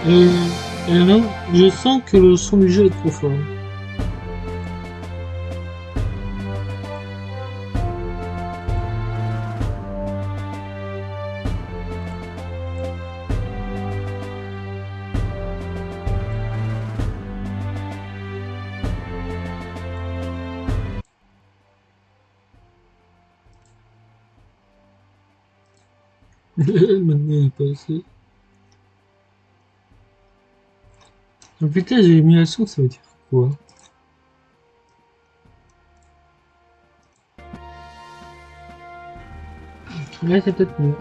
Euh, et là, je sens que le son du jeu est trop fort. Maintenant, il est passé. Oh, putain, j'ai mis la son, ça veut dire quoi? Là, c'est peut-être mieux.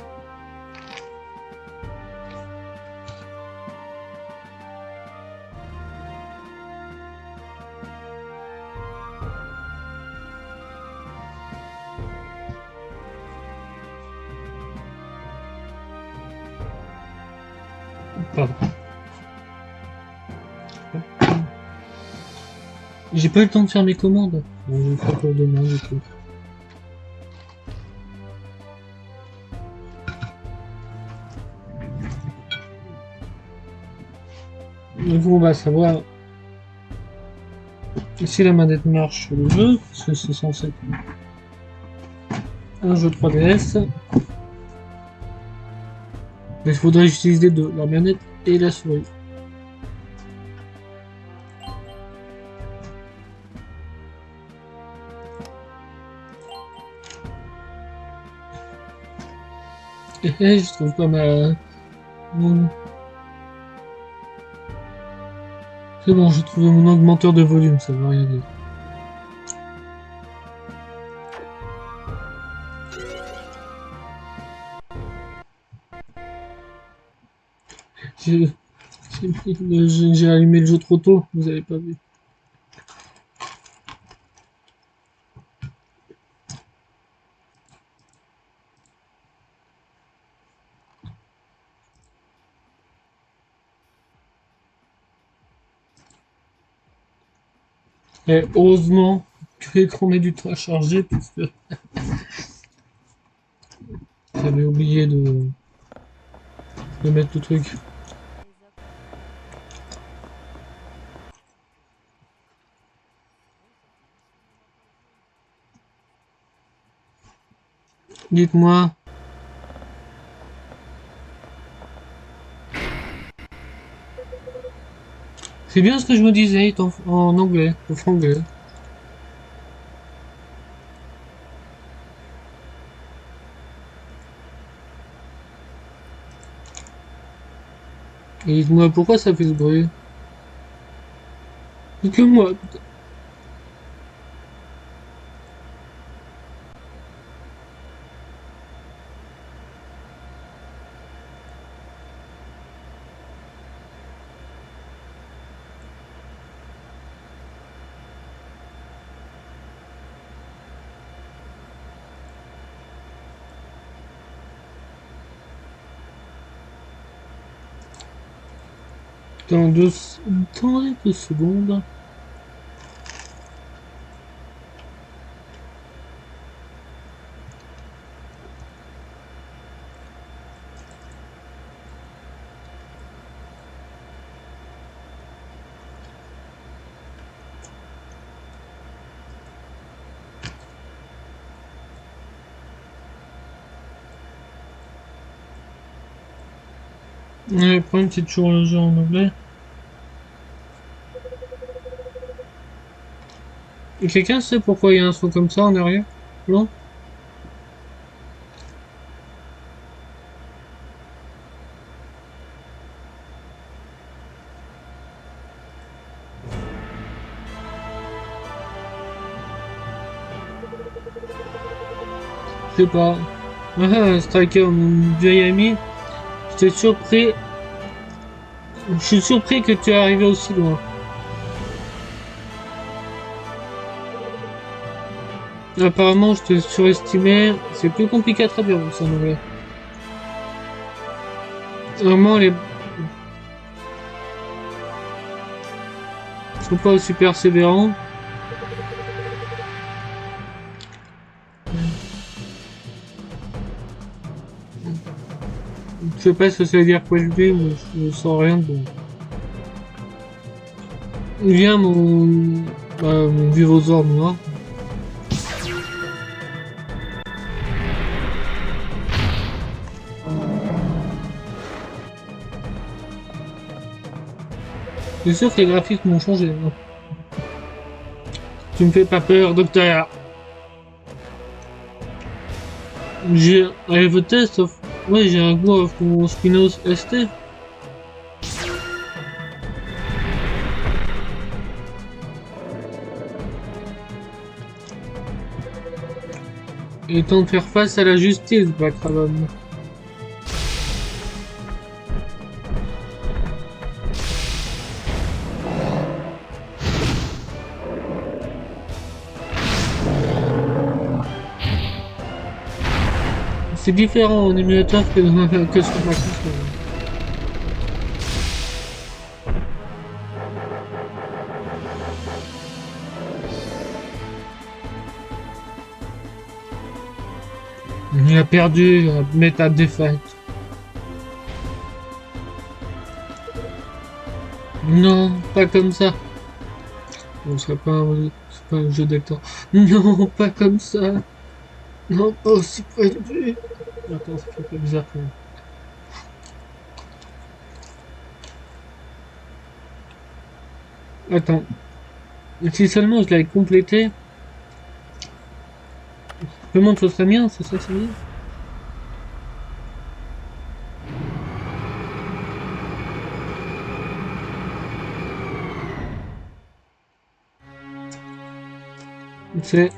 Pardon. J'ai pas eu le temps de faire mes commandes. Bon, je vais faire pour demain, du coup. Du coup, on va savoir si la manette marche sur le jeu, parce que c'est censé être un jeu 3DS. Mais il faudrait utiliser de la manette et la souris. Et je trouve pas ma... mon- C'est bon, j'ai trouvé mon augmenteur de volume, ça veut rien dire. J'ai j'ai allumé le jeu trop tôt, vous avez pas vu. Et heureusement que l'écran met du temps à charger, parce que j'avais oublié de mettre le truc. Dites-moi. C'est bien ce que je me disais, il est en anglais, en franglais. Et dites-moi pourquoi ça fait ce bruit. C'est que moi. Dans deux, attendez 2 secondes. Le problème c'est toujours le jeu en anglais. Et quelqu'un sait pourquoi il y a un son comme ça en arrière? Non? Je sais pas. Ah, Striker, mon vieil ami, j'étais surpris. Je suis surpris que tu es arrivé aussi loin. Apparemment, je te surestimais. C'est plus compliqué à traduire ça en anglais. Vraiment, les sont pas aussi persévérants. Je sais pas ce que ça veut dire prélever, mais je sens rien de bon. Viens mon vivosaure noir. C'est sûr que les graphismes ont changé. Hein. Tu me fais pas peur, Docteur. J'ai un test. Ouais, j'ai un goût of mon Spinos ST. Et temps de faire face à la justice, Backhaven. C'est différent en émulateur que sur ma console. Il a perdu, méta défaite. Non, pas comme ça. Bon, c'est pas un jeu d'acteur. Non, pas comme ça. Non, pas aussi près de lui. Attends, ça fait pas bizarre quand même. Attends. Si seulement je l'avais complété. Comment ce serait bien, c'est ça que ça veut dire? C'est...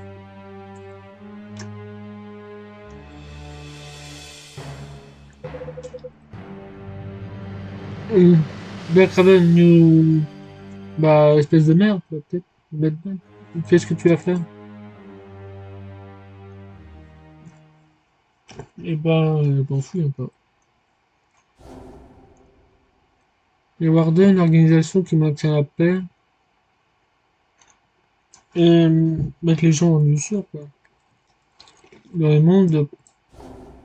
Backhaven New... Bah, espèce de merde, quoi, peut-être. Batman. Qu'est-ce que tu vas faire? Eh ben, m'en fous un peu. Les Warden, organisation qui maintient la paix. Et mettre les gens en usure, quoi. Dans le monde,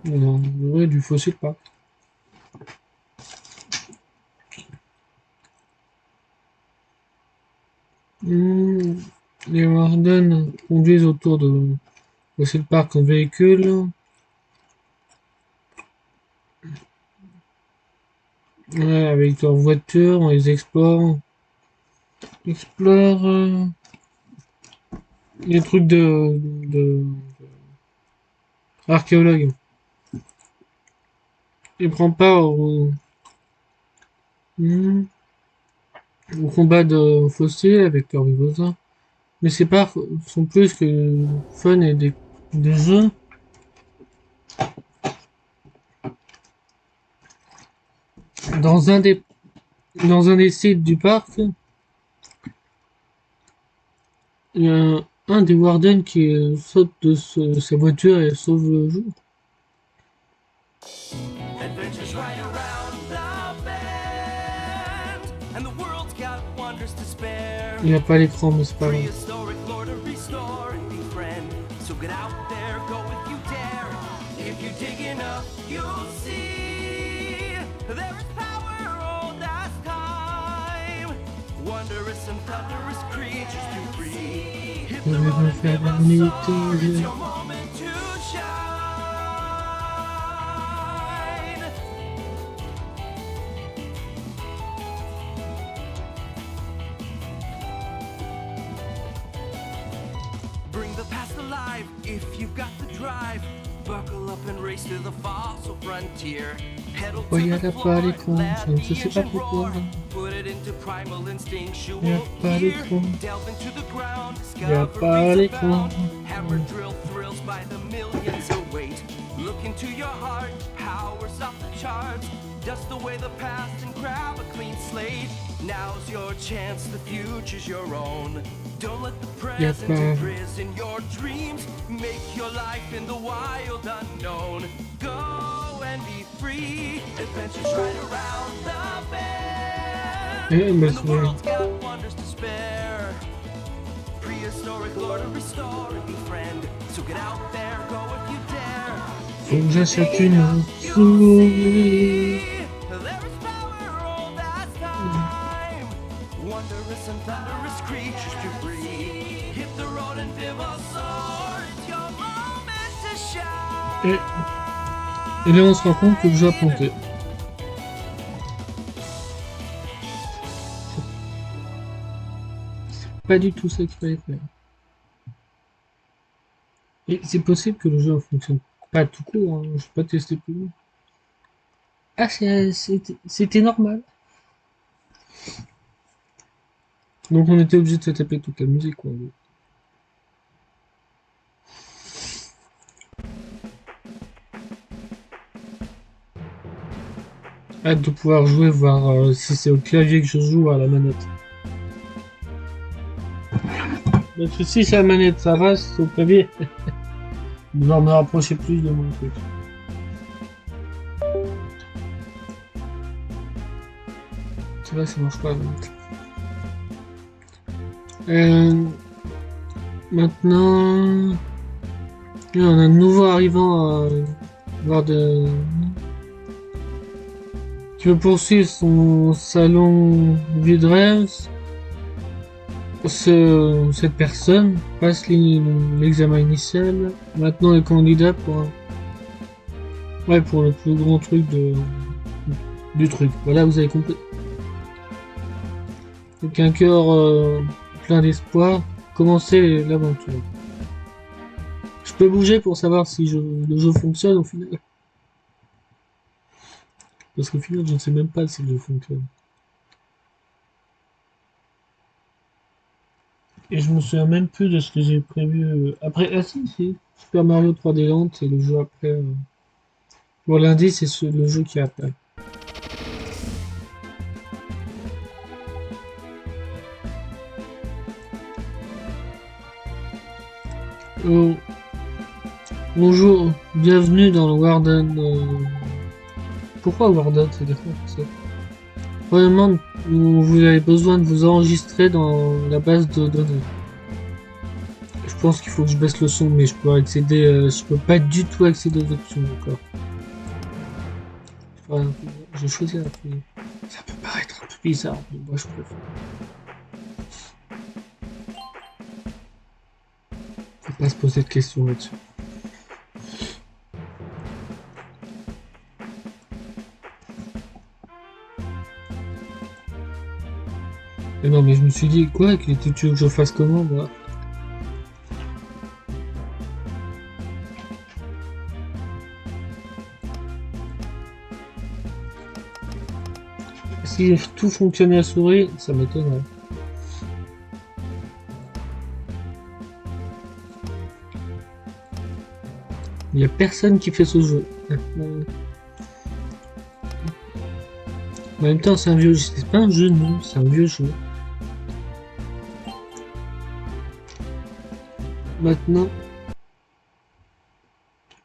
non, ouais, du fossile pas. Les Warden conduisent autour de Fossil Park en véhicule. Ouais, avec leur voiture, on les explore. Explore les trucs de archéologue. Ils prennent part au combat de fossiles avec leurs voisins. Mais ces parcs sont plus que fun et des jeux. Dans un des sites du parc, il y a un des Warden qui saute de sa voiture et sauve le jour. Il n'y a pas l'écran, mais c'est pas grave. Je vais me faire la méthode. Oh, il n'y a pas l'écran, je ne sais pas pourquoi. Il n'y a pas l'écran. Il n'y a pas l'écran. Look into your heart, powers off the charts. Dust away the past and grab a clean slate. Now's your chance, the future's your own. Don't let the present imprison your dreams. Make your life in the wild unknown. Go and be free. Adventures right around the bend. And the world's got wonders to spare. Prehistoric lore to restore and befriend. So get out there, go if you dare. Faut que j'achète une souris. There is power old as time. Wondrous and thunderous creatures to breed. Hit the road and give us sword. It's your moment to shine. Et là on se rend compte que le jeu a planté. C'est pas du tout ça qu'il fallait faire. Et c'est possible que le jeu ne fonctionne pas tout court, hein. Je vais pas tester plus loin. Ah, c'était normal. Donc on était obligé de se taper toute la musique, quoi. Hâte de pouvoir jouer, voir si c'est au clavier que je joue à la manette. Parce que si c'est à la manette, ça va, si c'est au clavier. Je vais me rapprocher plus de mon truc. C'est vrai, ça marche pas. Maintenant, on a un nouveau arrivant à voir de... qui veut poursuivre son salon vie de rêve. Cette personne passe l'examen initial. Maintenant, le candidat pour pour le plus grand truc du truc. Voilà, vous avez compris. Avec un cœur plein d'espoir, commencez l'aventure. Je peux bouger pour savoir si le jeu fonctionne au final. Parce qu'au final, je ne sais même pas si le jeu fonctionne. Et je me souviens même plus de ce que j'ai prévu après. Ah si, Super Mario 3D Land, c'est le jeu après. Bon, lundi, c'est le jeu qui est après. Bonjour, bienvenue dans le Warden. Pourquoi Warden? C'est différent ça. Probablement, vous avez besoin de vous enregistrer dans la base de données. Je pense qu'il faut que je baisse le son, mais je peux accéder. Je peux pas du tout accéder aux options encore. Enfin, je vais choisir la plus. Ça peut paraître un peu bizarre, mais moi je préfère. Faut pas se poser de questions là-dessus. Mais non, mais je me suis dit, quoi, tu veux que je fasse comment, moi? Si tout fonctionnait à souris, ça m'étonnerait. Il n'y a personne qui fait ce jeu. En même temps, c'est un vieux jeu. C'est pas un jeu, non, c'est un vieux jeu. Maintenant.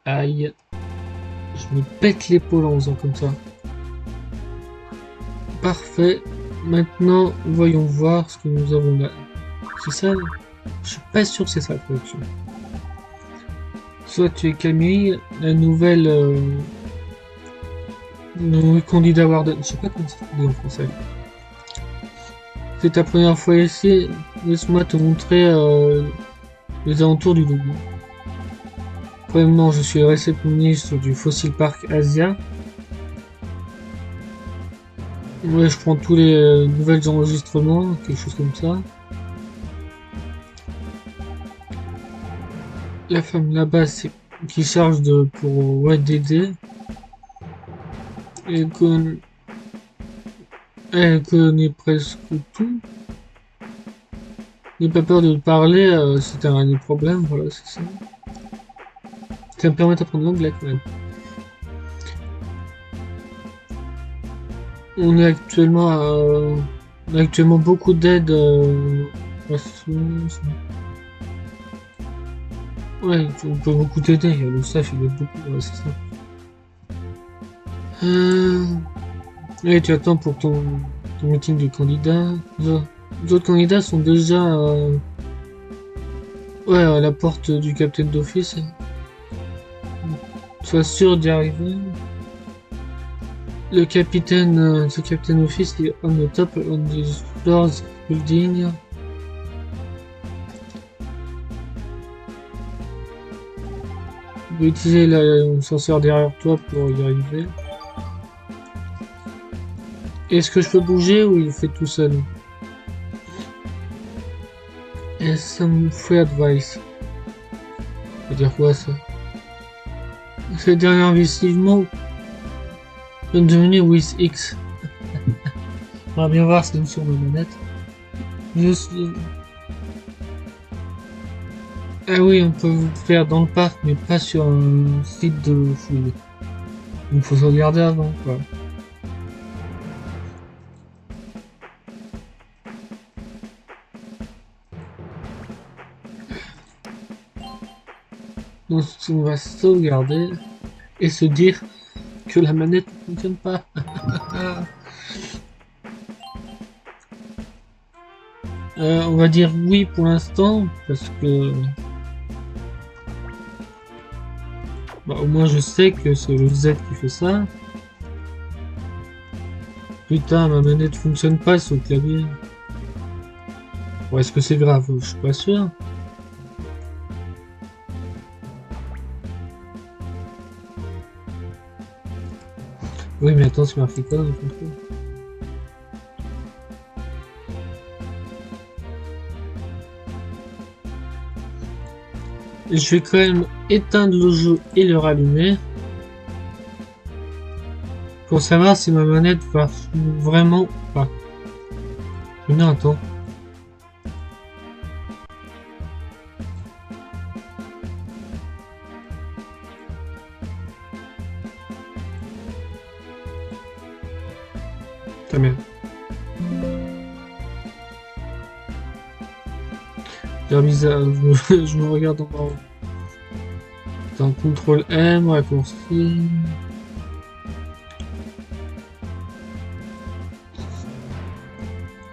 Aïe. Je me pète l'épaule en faisant comme ça. Parfait. Maintenant, voyons voir ce que nous avons là. C'est ça? Je suis pas sûr que c'est ça la production. Soit tu es Camille, la nouvelle candidat Warden. Je sais pas comment ça dit en français. C'est ta première fois ici. Laisse-moi te montrer les alentours du logo. Premièrement, je suis le réceptionniste du Fossil Park Asia. Ouais, je prends tous les nouveaux enregistrements, quelque chose comme ça. La femme là-bas, c'est qui charge pour d'aider. Elle connaît presque tout. N'aie pas peur de parler si t'as un problème, voilà, c'est ça. Ça me permet d'apprendre l'anglais quand même. On a actuellement beaucoup d'aide. Ouais, on peut beaucoup t'aider. Le staff il aide beaucoup, ouais, c'est ça. Et tu attends pour ton meeting de candidats. Les autres candidats sont déjà à la porte du capitaine d'office. sois sûr d'y arriver. The captain office is on the top of the floors building. Tu peux utiliser l'ascenseur derrière toi pour y arriver. Est-ce que je peux bouger ou il fait tout seul? Et some free advice. Ça veut dire quoi ça? C'est derrière investissement. Devenu with X. On va bien voir si c'est sur ma manette. Ah oui, on peut le faire dans le parc, mais pas sur un site de fouille. Donc faut se regarder avant, quoi. Donc on va sauvegarder et se dire que la manette ne fonctionne pas. On va dire oui pour l'instant parce que bah, au moins je sais que c'est le Z qui fait ça. Putain, ma manette fonctionne pas sur le clavier. Bon, est-ce que c'est grave? Je suis pas sûr. Oui, mais attends, c'est marqué quoi dans le contrôle? Je vais quand même éteindre le jeu et le rallumer pour savoir si ma manette va vraiment pas. Non, attends. Ta merde. C'est bizarre, je me regarde en bas. Dans contrôle M, raccourci.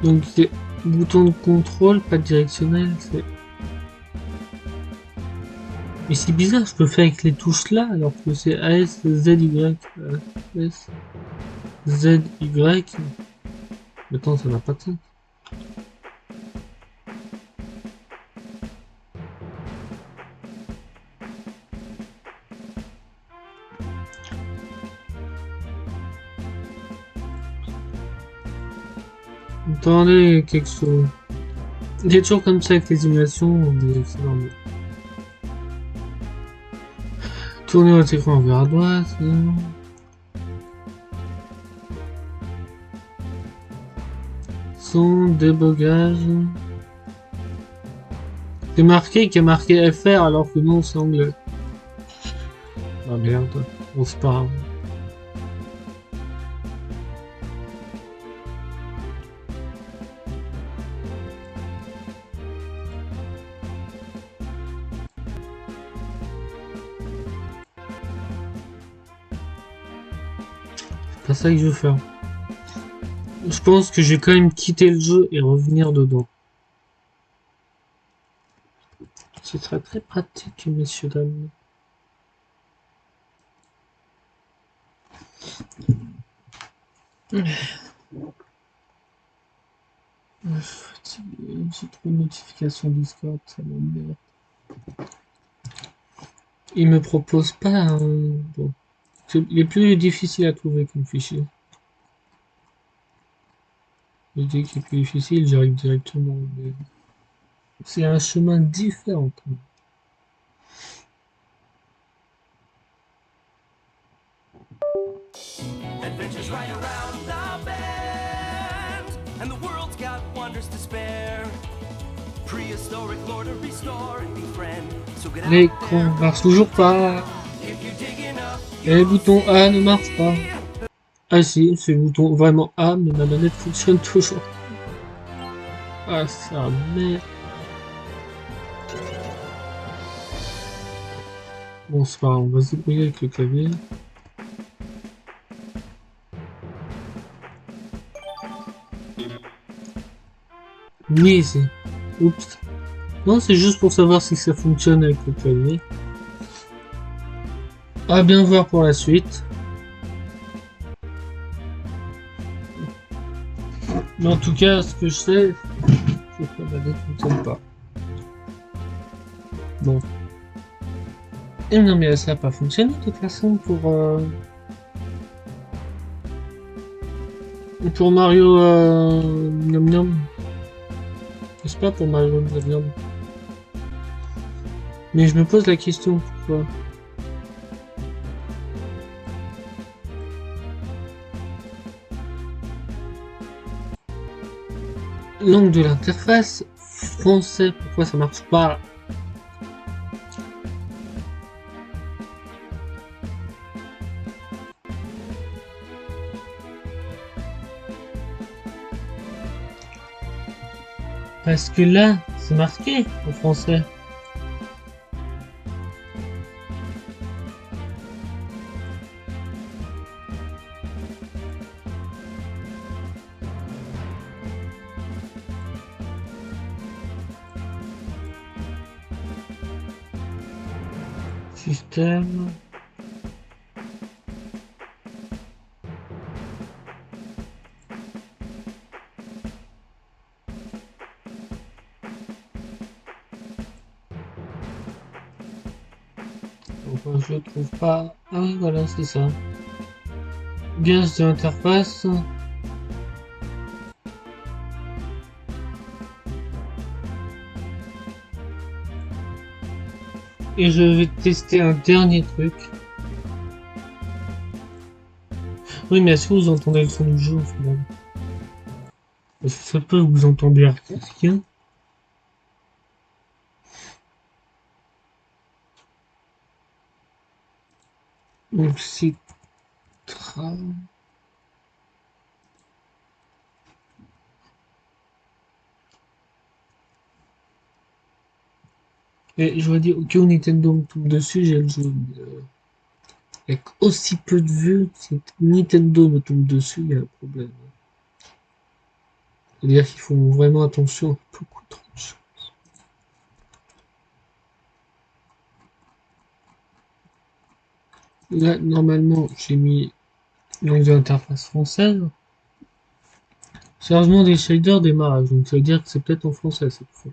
Donc c'est bouton de contrôle, pas de directionnel, c'est. Mais c'est bizarre, je peux faire avec les touches là, alors que c'est AS, ZY, AS, ZY. Attends, ça n'a pas de sens. Attendez, quelque chose. Il est toujours comme ça avec les simulations, mais c'est normal. Tournez votre écran vers la droite. Son débogage. C'est marqué qu'il y a marqué FR alors que non, c'est anglais. Ah merde, on se parle. C'est pas ça que je veux faire. Je pense que je vais quand même quitter le jeu et revenir dedans. Ce serait très pratique, messieurs, dames. J'ai trop de notifications Discord, ça m'emmerde. Il me propose pas un... Bon. Il est plus difficile à trouver comme fichier. Je dis qu'il est plus difficile, j'arrive directement. Mais... c'est un chemin différent. Adventures right around the bend, and the world's got wonders to spare. Prehistoric lore to restore and befriend. So get out L'écran marche toujours pas. if you're digging up. Et le bouton A ne marche pas. Ah si, c'est le bouton vraiment A, mais ma manette fonctionne toujours. Ah ça merde. Bon c'est pas grave, on va se débrouiller avec le clavier. Oui, c'est... Oups. Non, c'est juste pour savoir si ça fonctionne avec le clavier. À bien voir pour la suite. Mais en tout cas, ce que je sais, c'est que la manette ne fonctionne pas. Bon. Et non, mais ça n'a pas fonctionné de toute façon pour Mario Miam Miam. N'est-ce pas pour Mario Miam Miam? Mais je me pose la question pourquoi. Langue de l'interface français, pourquoi ça marche pas? Parce que là, c'est marqué en français. Système. Pourquoi je le trouve pas? Ah oui, voilà, c'est ça. Gaz de l'interface. Et je vais tester un dernier truc. Oui, mais est-ce que vous entendez le son du jeu au final? Parce que ça peut vous entendez rien. Donc c'est et je vais dire ok, Nintendo me tombe dessus, j'ai le jeu. Avec aussi peu de vues, si Nintendo me tombe dessus, il y a un problème. C'est-à-dire qu'ils font vraiment attention à beaucoup trop de choses. Là, normalement, j'ai mis langue de l'interface française. Chargement des shaders démarrage, donc ça veut dire que c'est peut-être en français cette fois.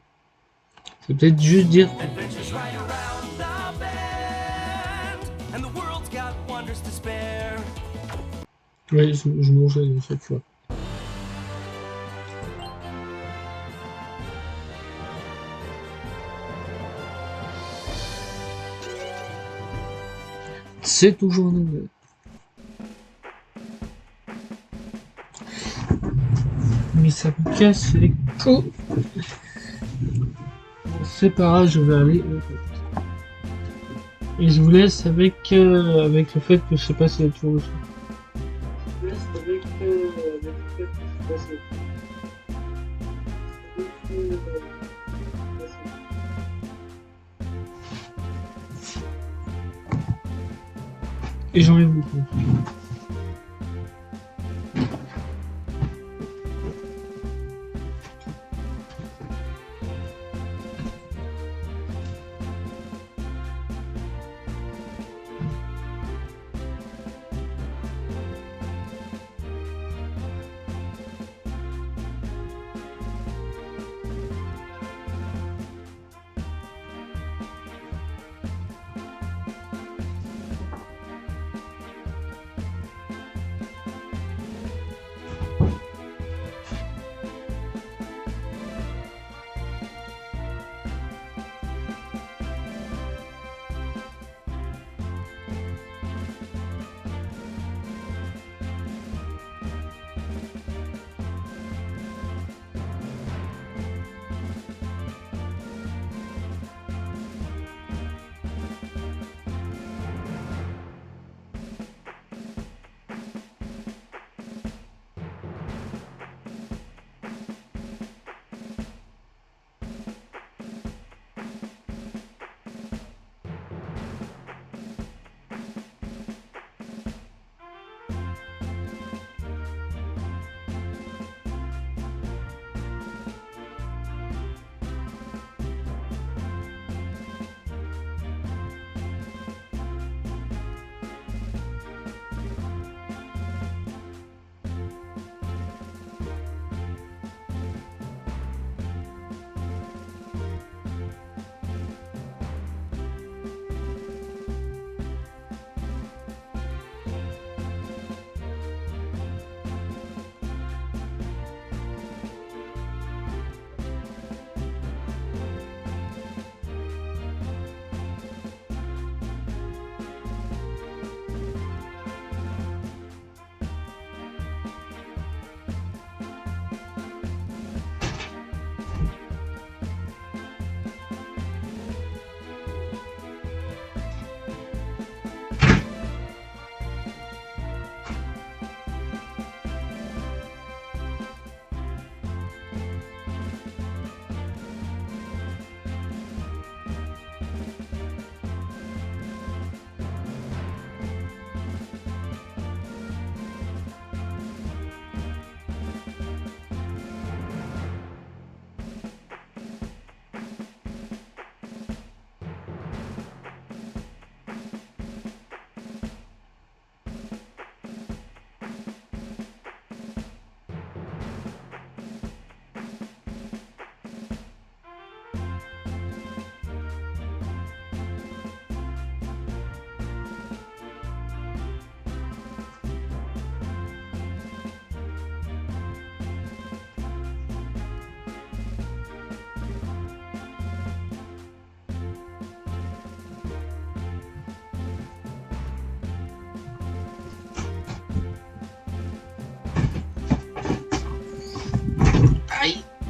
C'est peut-être juste dire. Adventures right around the bend, and the world's got wonders to spare. Oui, je mangeais à chaque fois. C'est toujours en anglais. Mais ça me casse les couilles. C'est pas grave, je vais aller. Et je vous laisse avec, avec le fait que je sais pas si il y a toujours le son. Je vous laisse avec, le fait que je sais pas si il y a et j'enlève beaucoup.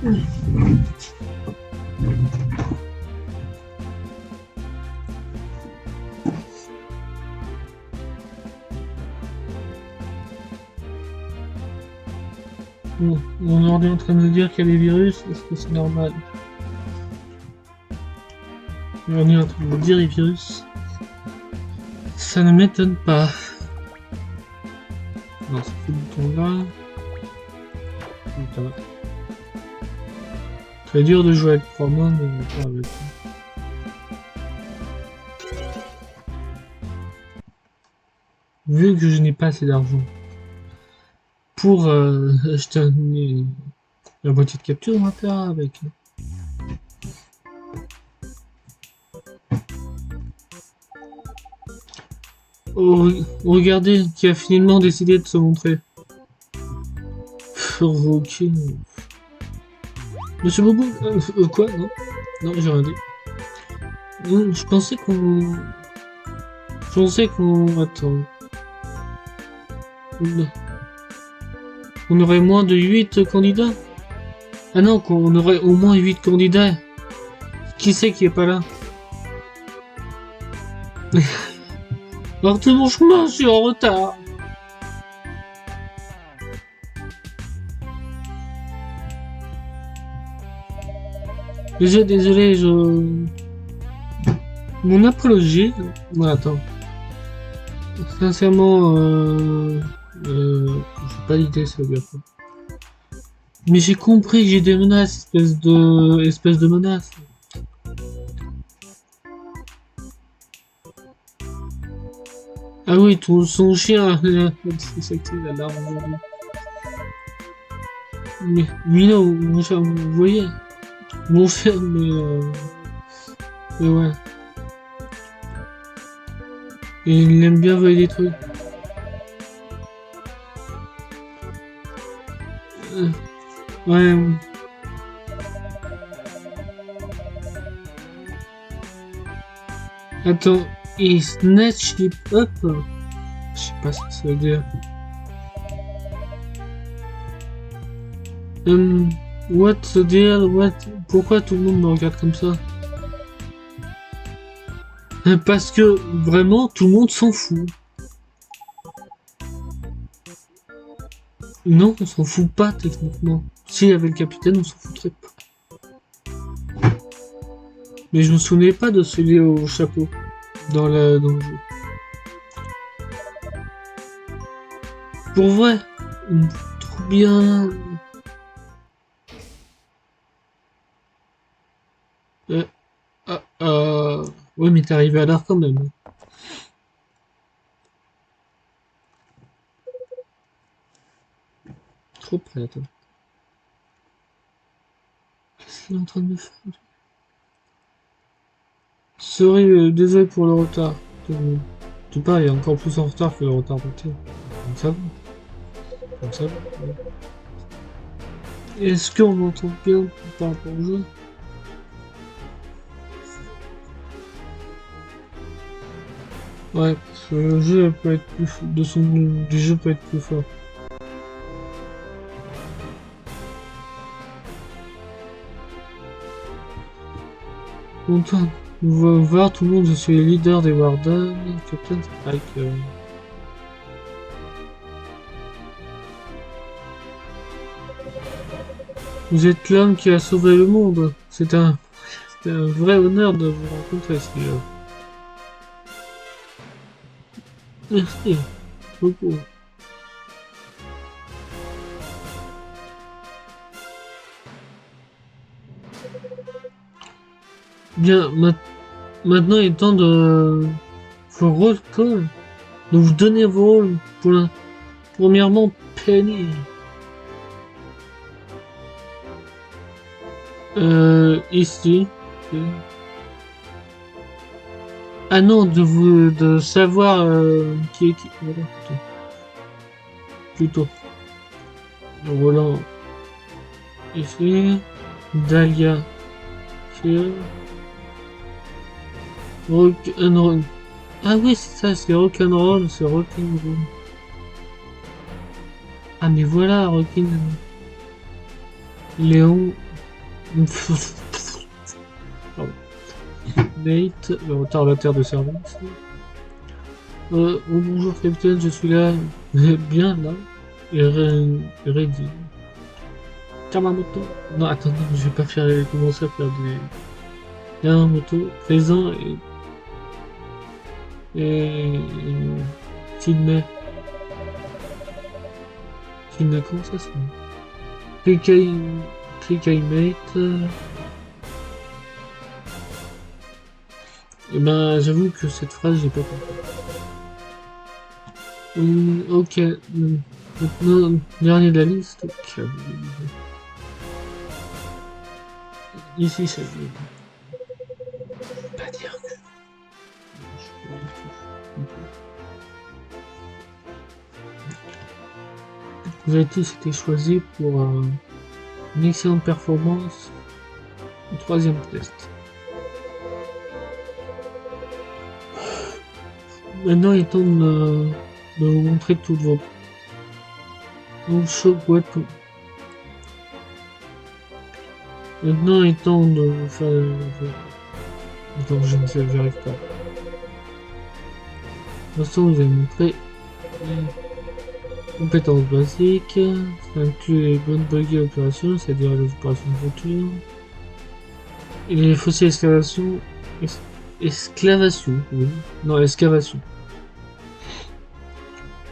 Bon, mon ordi est en train de me dire qu'il y a des virus, est-ce que c'est normal? Mon ordi est en train de me dire les virus. Ça ne m'étonne pas. Non, c'est ce bouton-là. Très dur de jouer avec 3 mains, mais pas avec. Vu que je n'ai pas assez d'argent pour acheter la boîtier de capture, on va faire avec. Oh, regardez, qui a finalement décidé de se montrer. Ok. Monsieur Bobo, quoi? Non, non, j'ai rien dit. Non, je pensais qu'on... Attends. On aurait moins de 8 candidats? Ah non, qu'on aurait au moins 8 candidats. Qui c'est qui est pas là? Alors tout mon chemin, je suis en retard. Désolé, Mon apologie... Bon, attends. Sincèrement, j'ai pas l'idée, ça veut dire quoi. Mais j'ai compris que j'ai des menaces, espèce de menace. Ah oui, son chien, c'est l'alarme aujourd'hui. Mais non, mon cher, vous voyez, mon cher, mais ouais. Et il aime bien voler des trucs. Ouais. Attends, il snatch hip up? Je sais pas ce que ça veut dire. What the deal? Pourquoi tout le monde me regarde comme ça? Parce que vraiment tout le monde s'en fout. Non, on s'en fout pas techniquement. S'il y avait le capitaine, on s'en foutrait pas. Mais je me souvenais pas de celui au chapeau dans le jeu. Pour vrai, trop bien. Oui, mais t'es arrivé à l'heure quand même. Trop près, attends. Qu'est-ce qu'il est en train de faire? Sorry, désolé pour le retard. Tout pas, il est encore plus en retard que le retard routier. Comme ça va. Comme ça va. Ouais. Est-ce qu'on m'entend bien par rapport au jeu? Ouais, parce que le jeu peut être plus du jeu peut être plus fort. Content. On va voir tout le monde, je suis le leader des Warden, Captain Strike. Vous êtes l'homme qui a sauvé le monde. C'est un vrai honneur de vous rencontrer, Seigneur. Merci beaucoup. Bien, maintenant il est temps de vos roll call, de vous donner vos rôles. Premièrement, Penny. Ici. Ah non, de savoir qui est qui. Voilà, plutôt. Roland. Ici. Dahlia. Ici. Rock'n'roll. Ah oui, c'est ça, c'est rock'n'roll, c'est rock'n'roll. Ah mais voilà, Léon. Pardon. Nate, le retardataire de service. Oh, bonjour capitaine, je suis là. Bien là. Et ready. Yamamoto. Non, attends, non, je vais pas commencer à faire des Yamamoto présent et Sydney. Sydney, comment ça se fait? Click mate. Et ben, j'avoue que cette phrase, j'ai pas compris. Ok. Maintenant, dernier de la liste. Ok. Ici, ça veut pas dire que... Vous avez tous été choisis pour une excellente performance au 3e test. Maintenant, il est temps de vous montrer toutes vos show weapons. Maintenant, il est temps de vous faire... Attends, je ne sais, j'arrive pas. Pour l'instant, vous avez montré les compétences basiques. Ça inclut les bonnes buggy opérations, c'est-à-dire les opérations de voiture. Et les fossiles excavation. Excavation, oui. Non, excavation.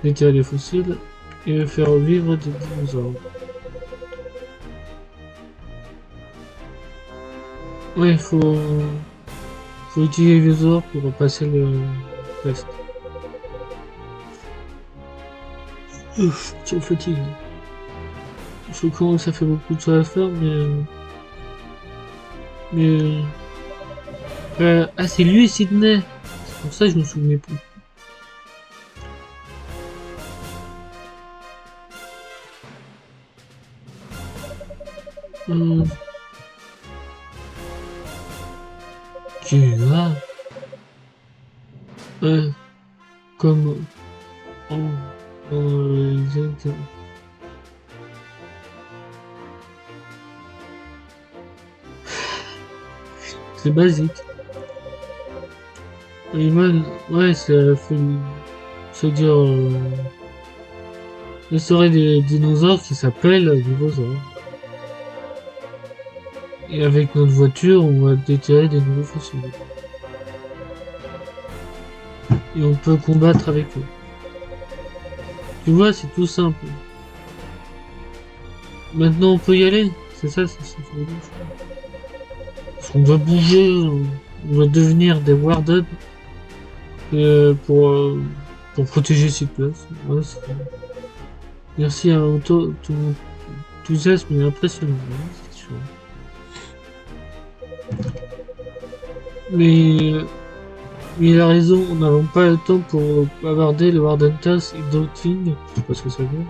Déterrer les fossiles et faire vivre des dinosaures. Ouais, faut utiliser les dinosaures pour passer le test. Ouf, je suis fatigué. Je comprends que ça fait beaucoup de choses à faire, ah, c'est lui, Sydney. C'est pour ça que je me souvenais plus. Tu as comme c'est basique. Et ouais, ça fait se dire il serait des dinosaures qui s'appellent dinosaures. Et avec notre voiture, on va déterrer des nouveaux fossiles. Et on peut combattre avec eux. Tu vois, c'est tout simple. Maintenant, on peut y aller. C'est ça, c'est parce qu'on doit bouger, on doit devenir des Warden pour protéger cette place. Ouais, merci à ton enthousiasme est impressionnant. C'est sûr. Mais il a raison, on n'a pas le temps pour bavarder le Warden Task et d'autres things. Je sais pas ce que ça veut dire.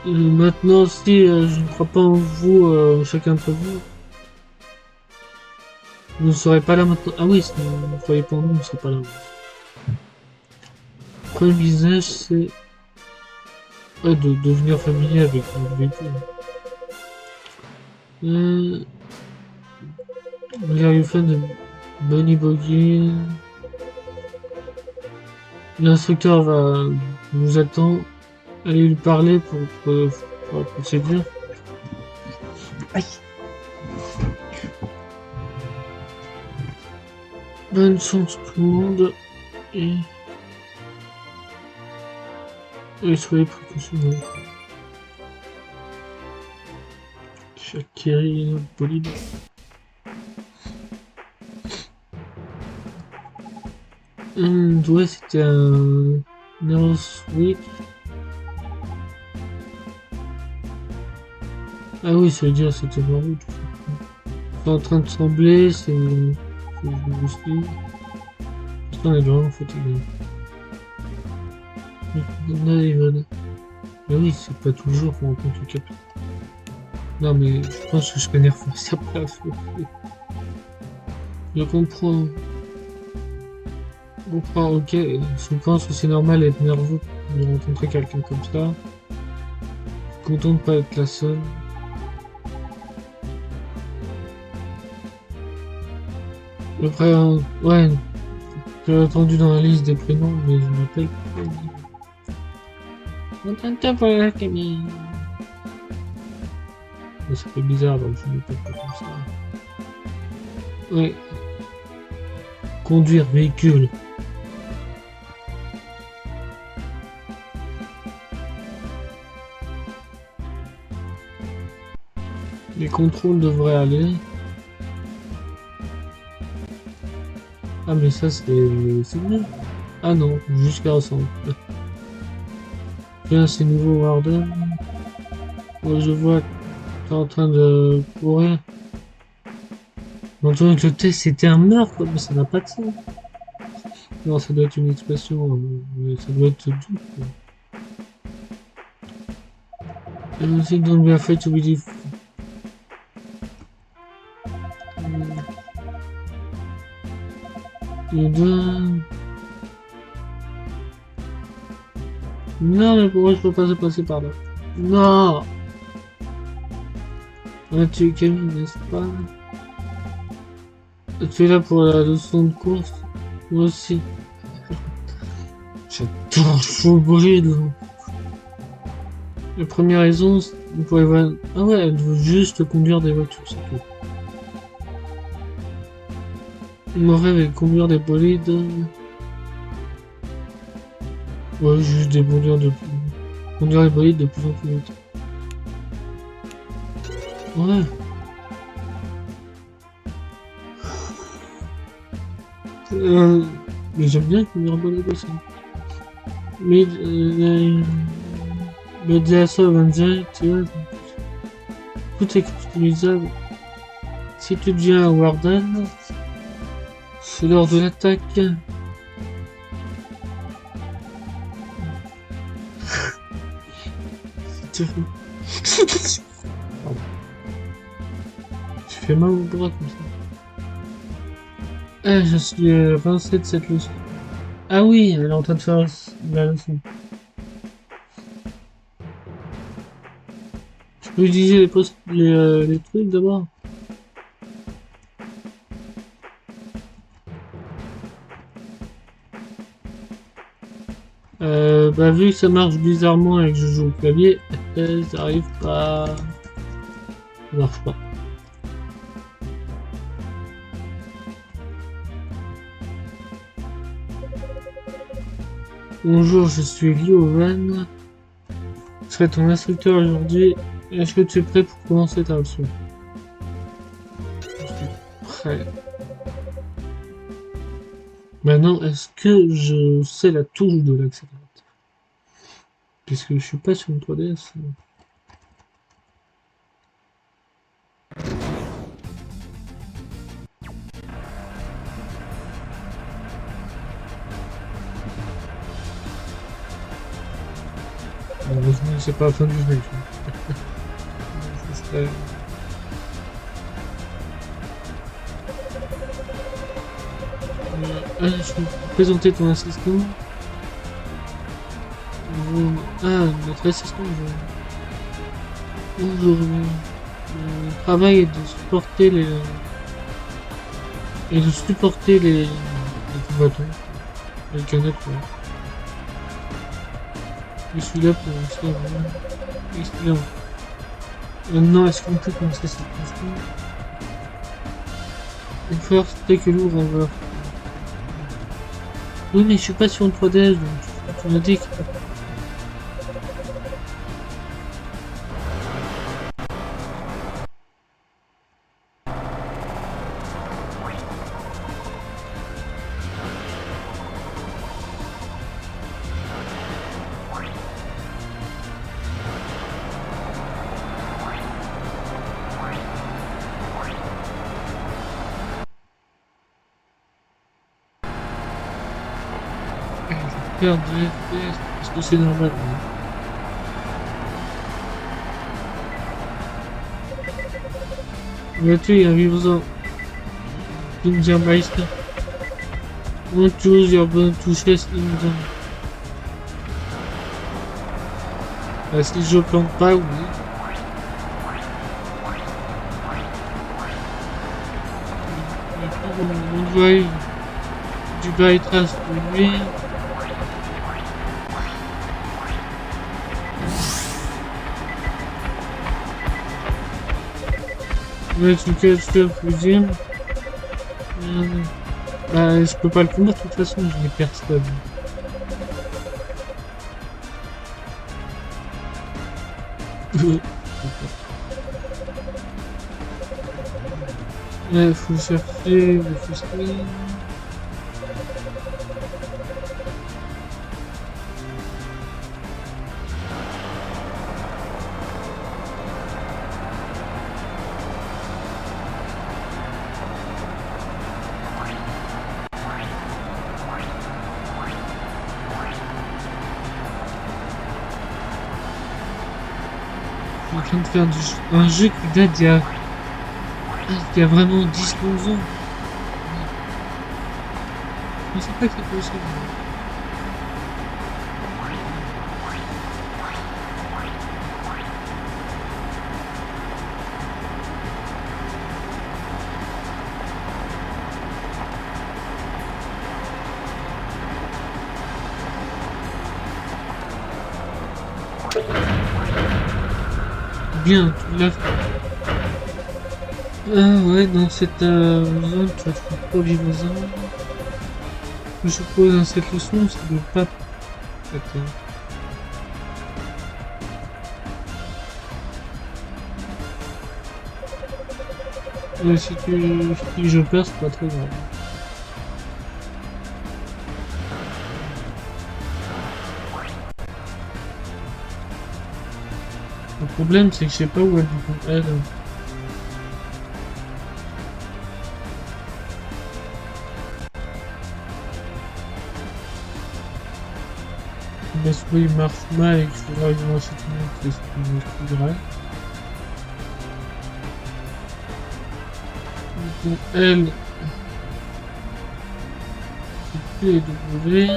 Maintenant, si je ne crois pas en vous, chacun d'entre vous, vous ne serez pas là maintenant. Ah oui, si vous ne croyez pas en nous, on ne serait pas là. Le premier business, c'est de devenir familier avec notre véhicule. Il arrive fan de Bunny Boggy. L'instructeur nous attend. Allez lui parler pour la procédure. Aïe. Bonne chance tout le monde et soyez précautionneux. Shakiri bolide. Ouais, c'était un Neurosweet. Ah oui, ça veut dire c'était ma route. C'est en train de trembler, c'est boosté. Putain, on est vraiment fatigué. Mais oui, c'est pas toujours qu'on rencontre le cap. Non, mais je pense que je peux nerfer sa place. Je comprends. comprends, ok, je pense que c'est normal d'être nerveux de rencontrer quelqu'un comme ça. Content de pas être la seule. Après, ouais, j'ai attendu dans la liste des prénoms, mais je m'appelle. Content pour la Camille. Ça fait bizarre, donc je m'appelle pas comme ça. Ouais. Conduire véhicule. Les contrôles devraient aller. Ah mais ça c'est bien. Ah non, jusqu'à 100. Tiens, c'est nouveau Warden. Ouais, je vois que t'es en train de courir. Donc le test c'était un meurtre, mais ça n'a pas de sens. Non, ça doit être une expression, mais ça doit être doux. Think don't be afraid to believe. Non, mais pourquoi je peux pas se passer par là? Non! Ah, tu es Camille, n'est-ce pas? Tu es là pour la leçon de course? Moi aussi. J'adore le faux bride. La première raison, vous pouvez voir... Ah ouais, elle veut juste conduire des voitures, c'est tout. Mon rêve est de conduire des bolides. Ouais, juste des conduire les bolides de plus en plus vite. Ouais. Mais j'aime bien conduire un bolide aussi. Mais le DSO Avenger, tu vois, tout est customisable. Si tu deviens un Warden, c'est l'heure de l'attaque. Tu fais mal au bras comme ça. Eh, je suis rincé de cette leçon. Ah oui, elle est en train de faire la leçon. Je peux utiliser les trucs d'abord. Bah vu que ça marche bizarrement et que je joue au clavier, ça arrive pas... Ça marche pas. Bonjour, je suis Liovan. Je serai ton instructeur aujourd'hui. Est-ce que tu es prêt pour commencer ta leçon? Je suis prêt. Maintenant, est-ce que je sais la touche de l'accélérateur? Puisque je suis pas sur une 3DS. Heureusement, c'est pas la fin du jeu. Ça serait... je vais présenter ton assistant. Ah, notre assistant. Bonjour. Le travail est de supporter les combattants. Les canettes. Je suis là pour ça. Excellent. Maintenant, est-ce qu'on peut commencer cette question? Une force dès que l'ouvre en va. Oui, mais je suis pas sur une 3DS, donc tu m'as dit que... Perdre de FPS, est-ce que c'est normal? Vois-tu, il y a un vivant. Ninja Meister. On touche, il a besoin de toucher ce qu'il nous donne. Si je plante pas, oui. On voit du bas trace de lui. Ouais, tu casses le fusil. Bah, je peux pas le combattre de toute façon, je n'ai personne. Ouais, faut chercher le fusil. Je suis en train de faire un jeu qui date il y a vraiment 10-11 ans. Je ne sais pas que c'est possible. Bien, tu l'as fait. Ah ouais, dans cette zone, tu vas te faire polyvasant. Je suppose dans cette leçon, c'est de pas... Attends. Mais si je perds, c'est pas très grave. Le problème, c'est que je sais pas où elle. Mais soit il marche mal et qu'il faudra une restitution qui est vrai. Donc elle, c'est P et W.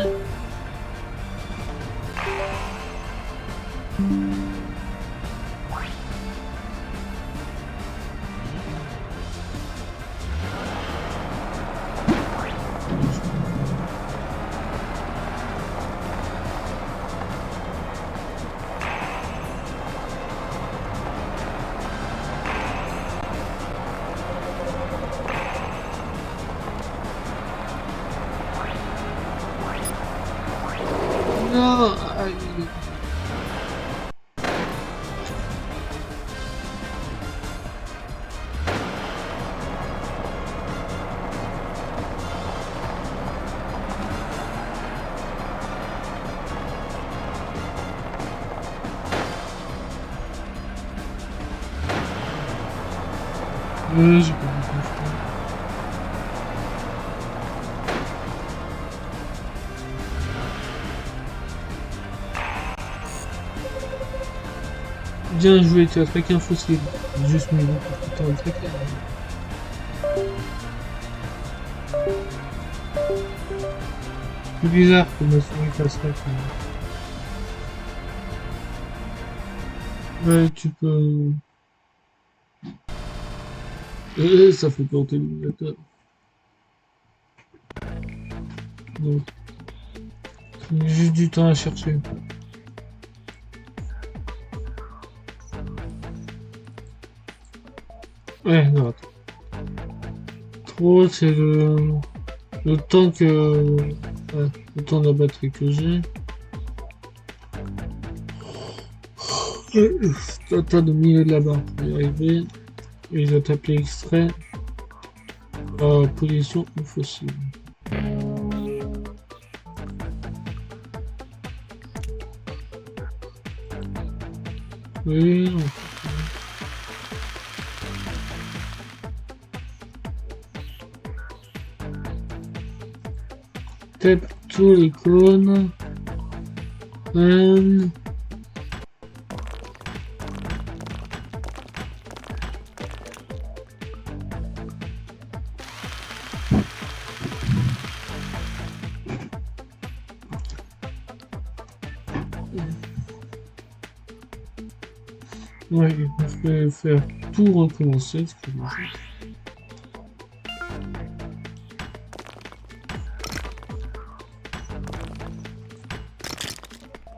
Non, aïe. J'ai pas compris. Bien joué, tu as traqué un fossile. Juste mis beaucoup de temps à le traquer. C'est bizarre que ma souris fasse ça. Ouais, tu peux... ça fait planter l'émulateur. Donc, c'est juste du temps à chercher. Ouais, non, attends. Trop, c'est le temps que... Ouais, le temps de la batterie que j'ai. T'as de milieu de la barre pour y arriver. Et je vais t'appeler extrait. Position ou fossile. Oui, non. Tape tous les cônes. Ouais, je vais faire tout recommencer. Ce que je veux.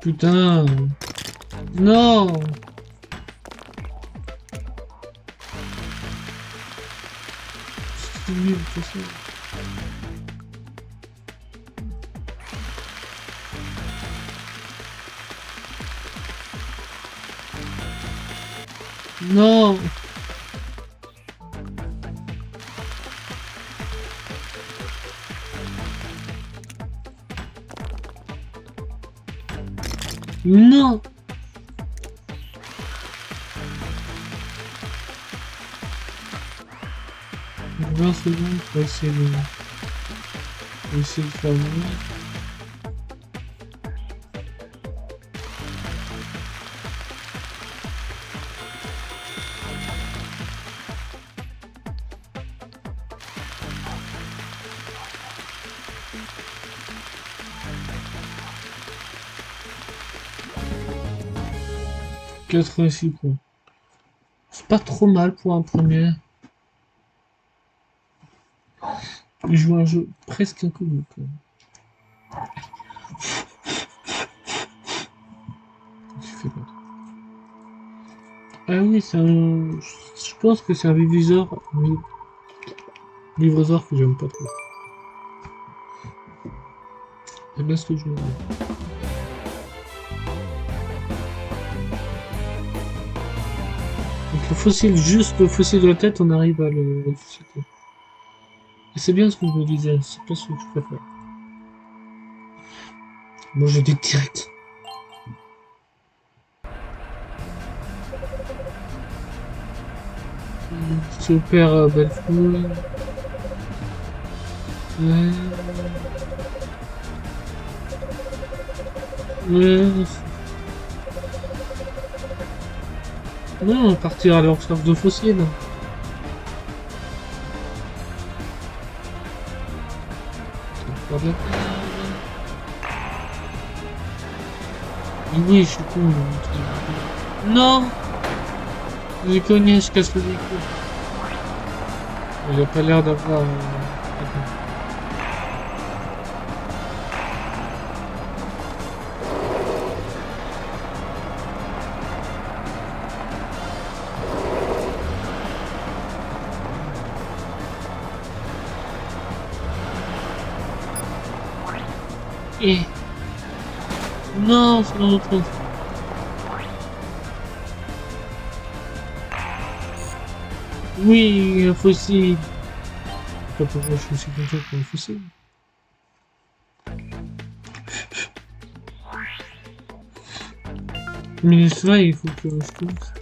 Putain! Non! C'est nul, tout ça. Non! Non! 20 secondes pour essayer de faire mieux. Quatre-vingt-six points. C'est pas trop mal pour un premier. Je joue un jeu presque inconnu quand même. Qu'est-ce que tu fais là? Ah oui, c'est un. Je pense que c'est un livreuseur que j'aime pas trop. C'est bien ce que je veux dire. Donc le fossile, juste le fossile de la tête, on arrive à le ressusciter. Et c'est bien ce que je me disais, c'est pas ce que je préfère. Moi je dis direct. Super belle foule. Ouais. Ouais. Non, on va partir à leur recherche de fossiles. Oui, je suis con. Non! J'ai cogné, je casse le micro. Il a pas l'air d'avoir. Et. Non, c'est dans l'autre sens. Oui, un fossile. Je sais pas pourquoi je suis aussi content pour un fossile. Mais cela, il faut que je commence.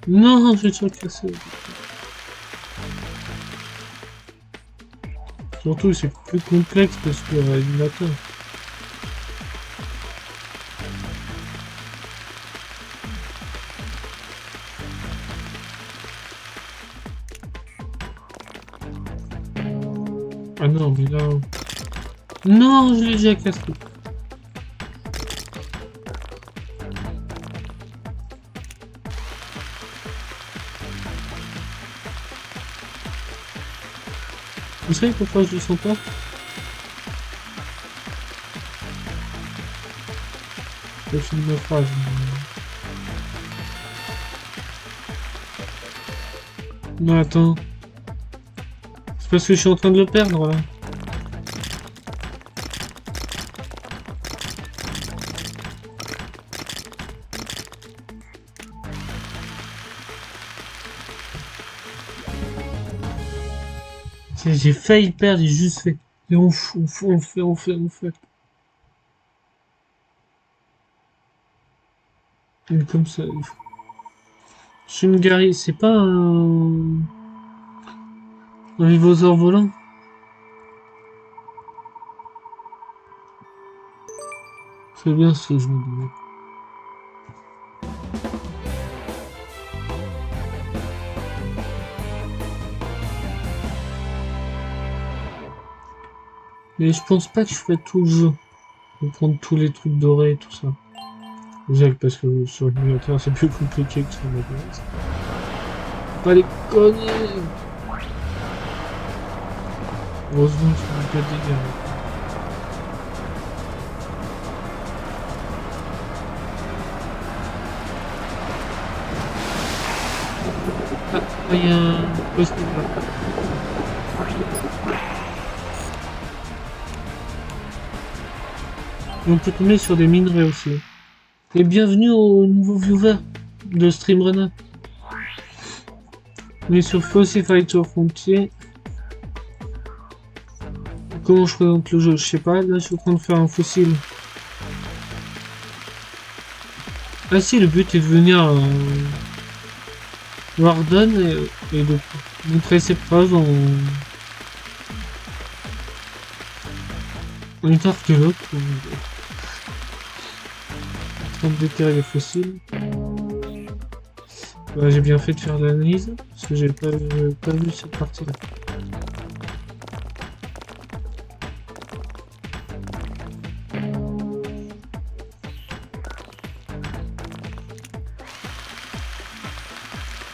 Non, je suis cassé. Surtout, c'est plus complexe que sur l'ordinateur. Ah non, mais là... Non, je l'ai déjà cassé. Vous savez pourquoi je le sens pas? Je finis ma phrase. Non, attends. C'est parce que je suis en train de le perdre, là. J'ai failli perdre, j'ai juste fait. Et on fait. Et comme ça. Shungari, c'est pas un vivosaure volant? C'est bien ce que je me disais. Mais je pense pas que je ferai tout le jeu. Pour prendre tous les trucs dorés et tout ça. Déjà parce que sur l'émulateur c'est plus compliqué que sur le OBS. Pas les conneries. Heureusement que c'est pas de dégâts. Ah, il y a un poste là. On peut tomber sur des minerais aussi. Et bienvenue aux nouveaux viewers de Streamrunner. On est sur Fossil Fighter Frontier. Comment je présente le jeu? Je sais pas, là je suis en train de faire un fossile. Ah si, le but est de venir à Warden et de montrer ses preuves en étant archéologue. En train de déterrer les fossiles. Bah, j'ai bien fait de faire l'analyse, parce que j'ai pas vu cette partie-là.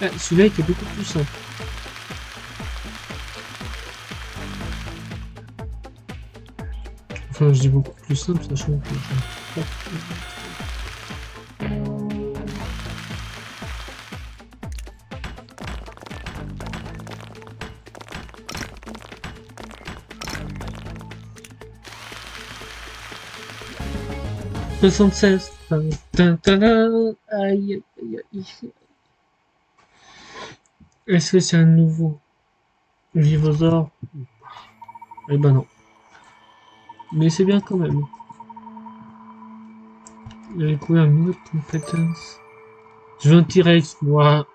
Ah, celui-là était beaucoup plus simple. Enfin, je dis beaucoup plus simple, sachant que... 76. Aïe, aïe, aïe. Est-ce que c'est un nouveau Vivosaur? Eh ben non. Mais c'est bien quand même. Il a découvert une nouvelle compétence. Je veux un T-Rex, moi.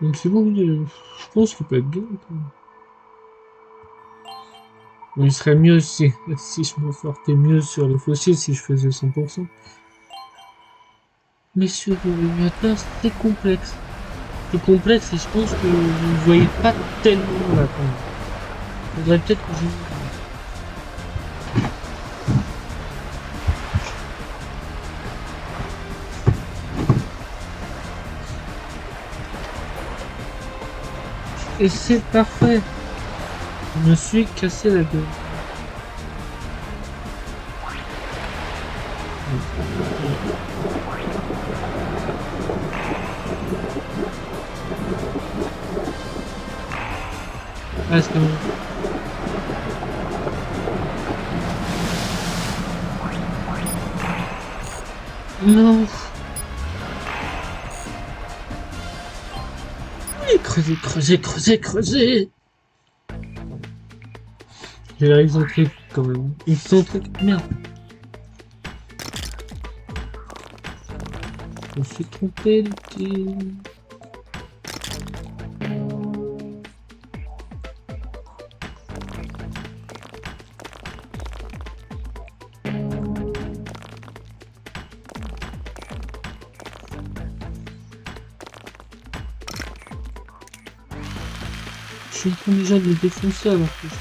Donc c'est bon, je pense qu'il peut être bien. Bon, il serait mieux si je me fortais mieux sur les fossiles, si je faisais 100%. Mais sur l'émulateur, c'est complexe. Plus complexe et je pense que vous ne voyez pas tellement là quand même. Faudrait peut-être que je... Et c'est parfait. Je me suis cassé la gueule. Ah, c'est bon. Non. Creuser, creuser, creuser, creuser. J'ai la excentrique quand même. Excentrique, merde. Je me suis trompé de petit. Je suis en train déjà de le défoncer alors que je...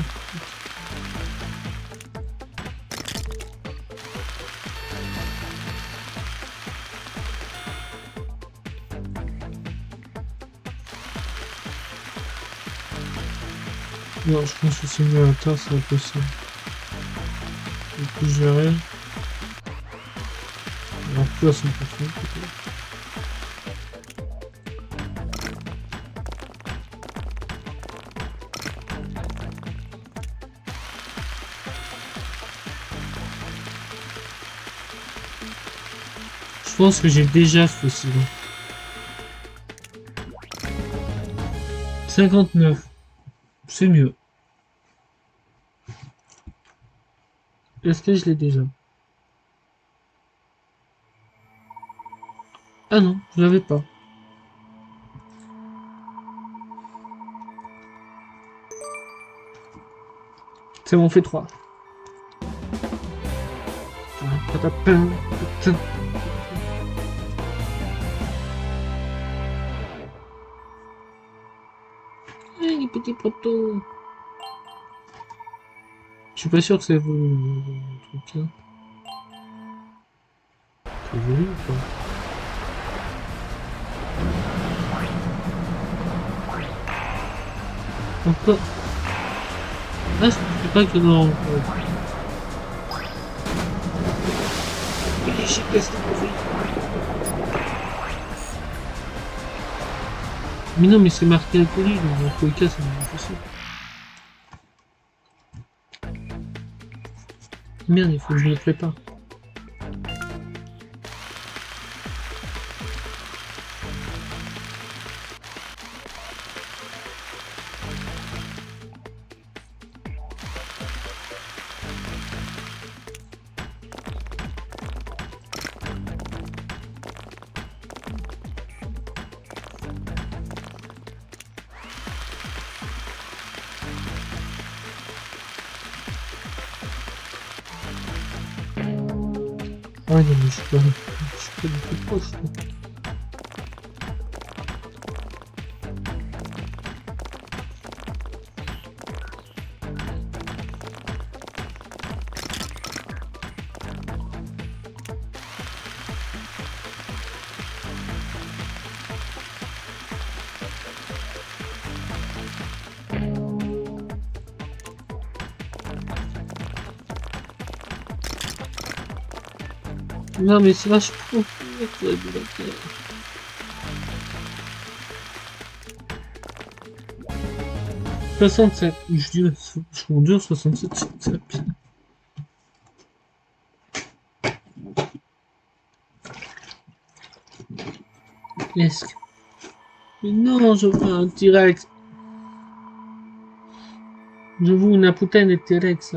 Non, je pense que c'est mieux à la terre, c'est impossible. Du coup, je verrai. Alors, plus à 100% peut-être. Je pense que j'ai déjà ce fossile. 59. C'est mieux. Est-ce que je l'ai déjà? Ah non, je l'avais pas. C'est bon, on fait 3. Les petits poteaux. Je suis pas sûr que c'est vous le truc là. C'est voulu ou pas? Encore. Ah, je ne pas que dans. J'ai cassé le bruit. Mais non, mais c'est marqué alcoolique, donc dans tous les cas, c'est difficile. Merde, il faut que je me prépare. Ah non, mais je suis pas du tout proche. Là. Non mais c'est vachement cool, 67, je dis, mon dieu, 67, c'est bien. Est-ce que... Mais non, je veux un T-Rex. Je veux une putain de T-Rex.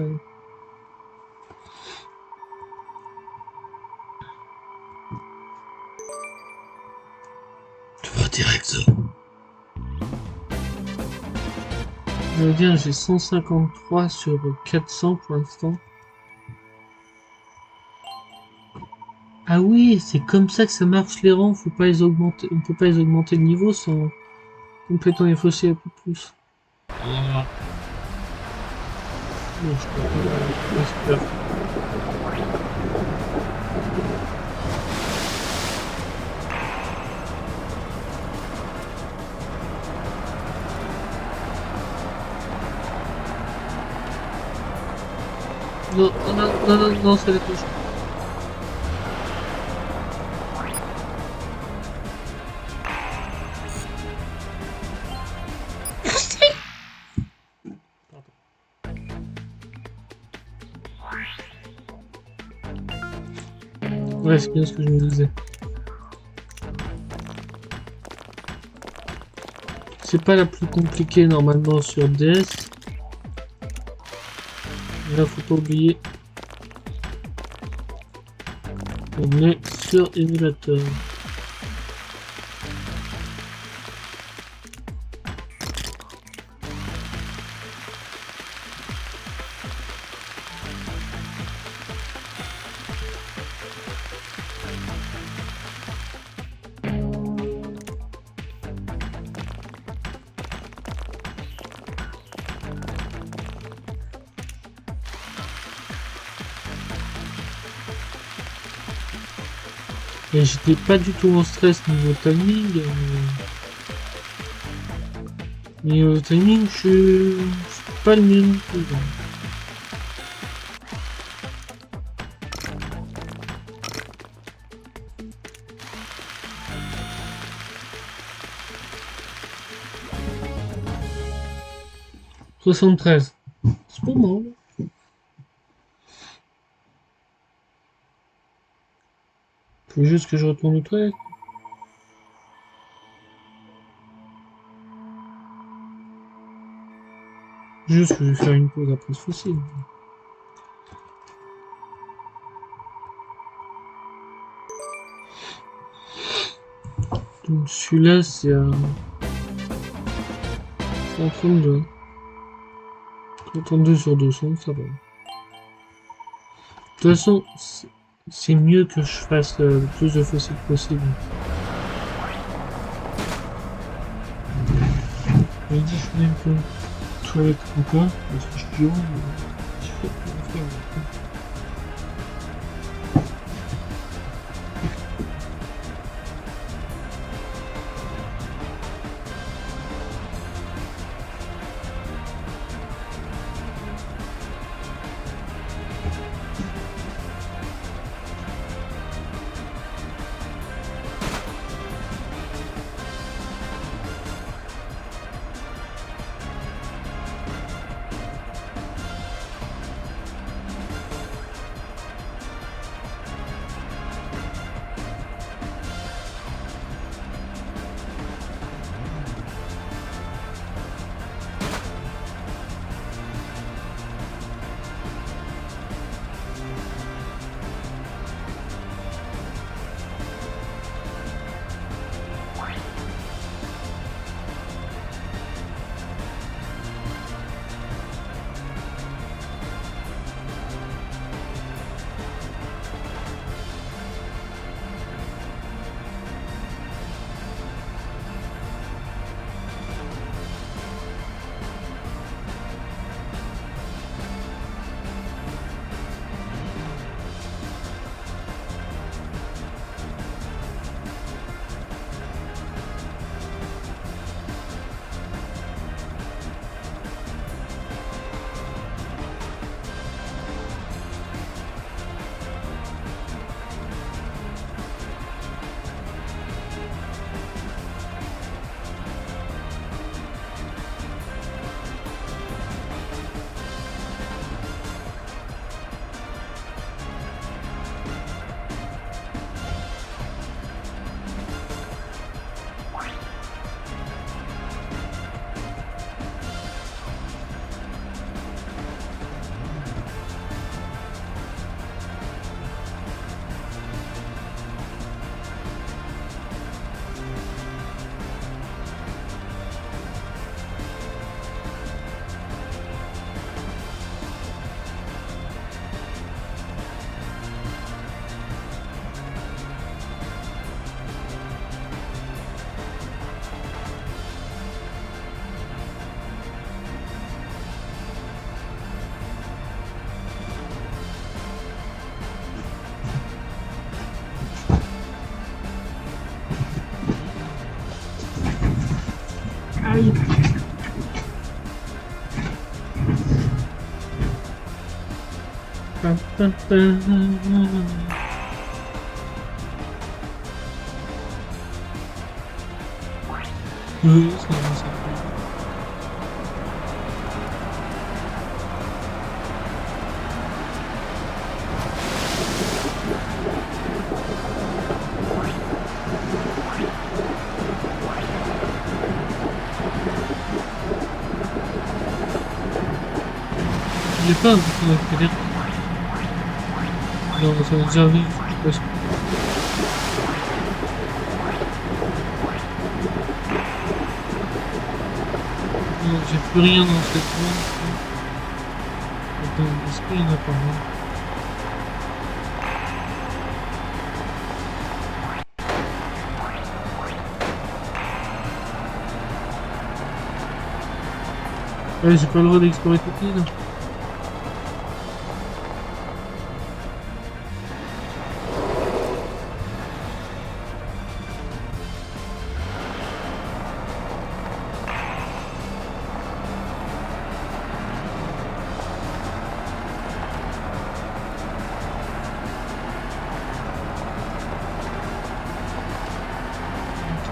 T-Rex. Je veux dire, j'ai 153 sur 400 pour l'instant. Ah oui, c'est comme ça que ça marche les rangs, faut pas les augmenter, on peut pas les augmenter le niveau sans complètement les fausser un peu plus. Voilà. Non, je peux pas. Non, non, non, non, non, c'est la touche. Ouais, c'est bien ce que je me disais. C'est pas la plus compliquée normalement sur DS. Là, faut pas oublier. On est sur émulateur. Et j'étais pas du tout en stress niveau timing. Niveau timing, je suis pas le mieux. 73. C'est pas mal. Faut juste que je retourne au toilette. Juste que je vais faire une pause après ce fossile. Donc celui-là c'est à 132. 32 sur 200, ça va. De toute façon, c'est mieux que je fasse le plus de fossiles possible. Je me dis, je fais un peu toilette ou quoi, parce que je suis Aïe. Oui, c'est bon, ça. J'ai pas beaucoup de dire. Non, ça va déjà vite, parce que... Non, j'ai plus rien dans cette zone. Attends, est-ce qu'il y en a pas mal? Ouais, j'ai pas le droit d'explorer toute l'île.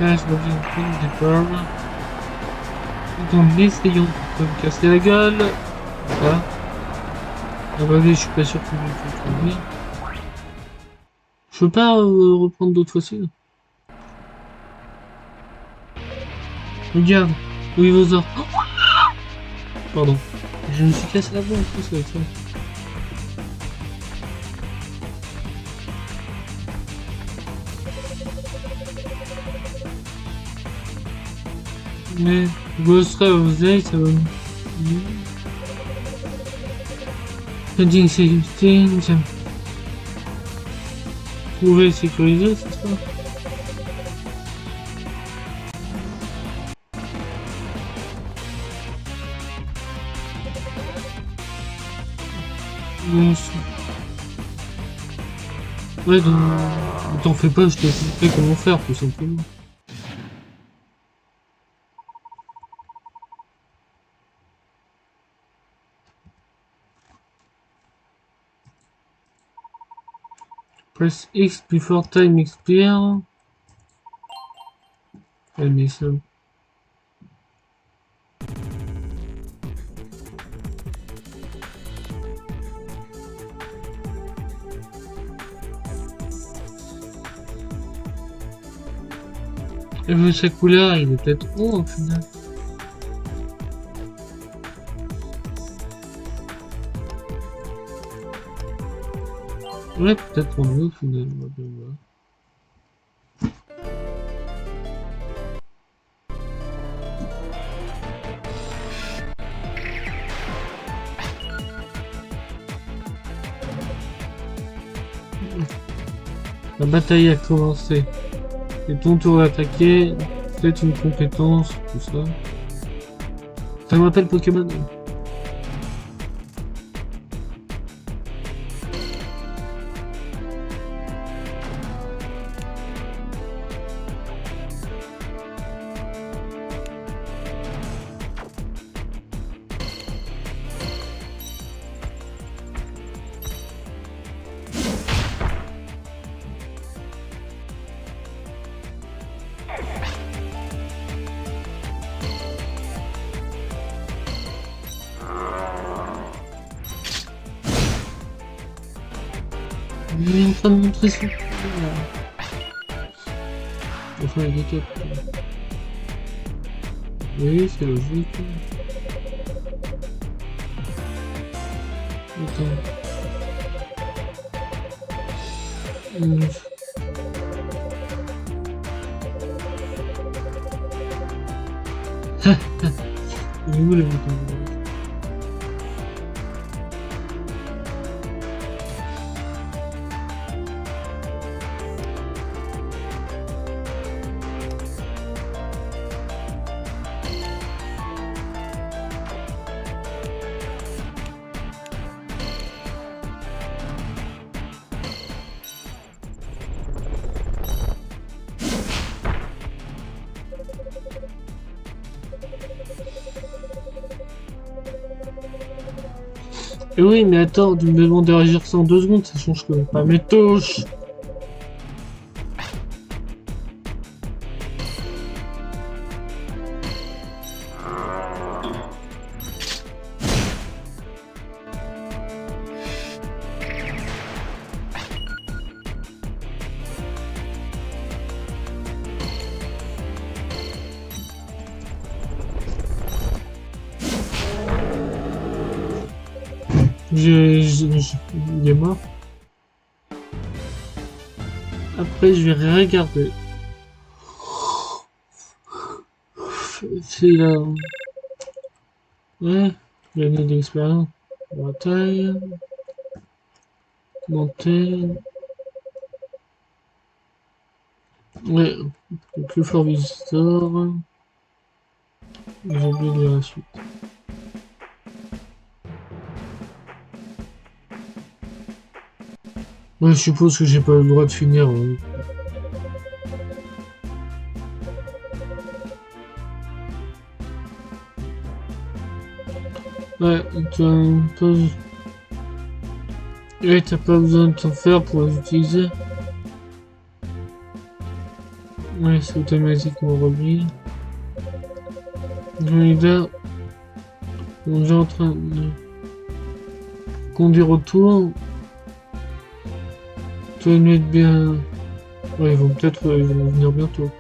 Là, je reviens au point de départ. Tout en essayant de me casser la gueule. Voilà. Ah bah oui, je suis pas sûr que je vais trouver. Je peux pas reprendre d'autres fossiles. Regarde, Weavosaur. Pardon. Je me suis cassé la voix en plus avec ça. Mais vous serez aux ailes, ça va. Heading safety, trouver et sécuriser, c'est ça? Ouais, donc, t'en fais pas, je te montrer comment faire, tout simplement. Press X before time expire. Ouais, mais ça... Et vu sa couleur, il est peut-être haut au final. Ouais, peut-être en haut au final. On va bien voir. La bataille a commencé. C'est ton tour d'attaquer. C'est une compétence, tout ça. Ça me rappelle Pokémon. Il est en train de montrer son pouvoir. Enfin, il est cap. Oui, c'est logique. Attends. Il est où le bouton? Et oui, mais attends, tu me demandes de réagir ça en 2 secondes, ça change quand même pas mes touches. Il est mort. Après, je vais regarder. C'est là. Ouais, l'année d'expérience. Bataille. Monter. Ouais, le plus fort visiteur. J'ai oublié de lire la suite. Ouais, je suppose que j'ai pas le droit de finir. Hein. Ouais, t'as pas besoin de t'en faire pour les utiliser. Ouais, c'est automatiquement remis. Leader, on est en train de conduire autour. Toi, nous être bien. Ouais, ils vont venir bientôt.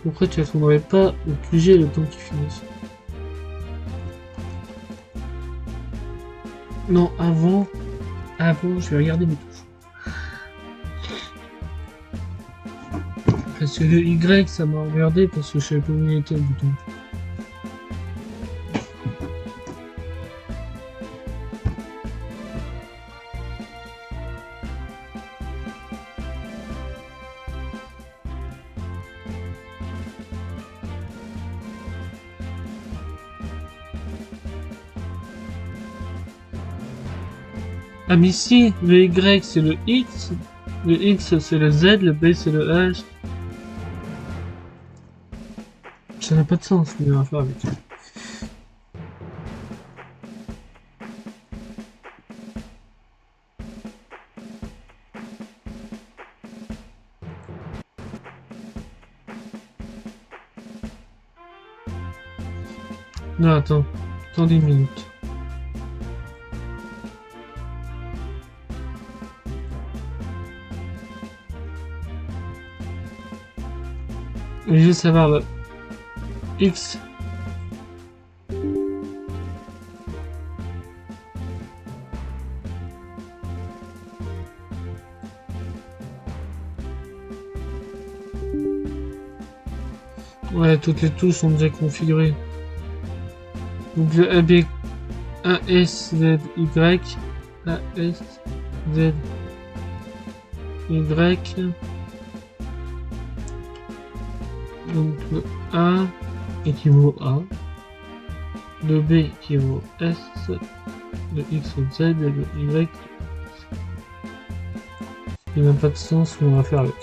Pourquoi tu attendrais pas au QG le temps qu'ils finissent? Non, avant, je vais regarder mes touches. Parce que le Y, ça m'a emmerdé parce que je savais pas où il était le bouton. Ah mais si, le Y c'est le X, le X c'est le Z, le B c'est le H. Ça n'a pas de sens, mais on va faire avec. Non, attendez une minute. Je veux juste savoir le X. Ouais, toutes les touches sont déjà configurées. Donc le AB ASZY, ASZY. Donc le A équivaut A, le B équivaut S, le X au Z et le Y. Il n'a pas de sens, mais on va faire avec.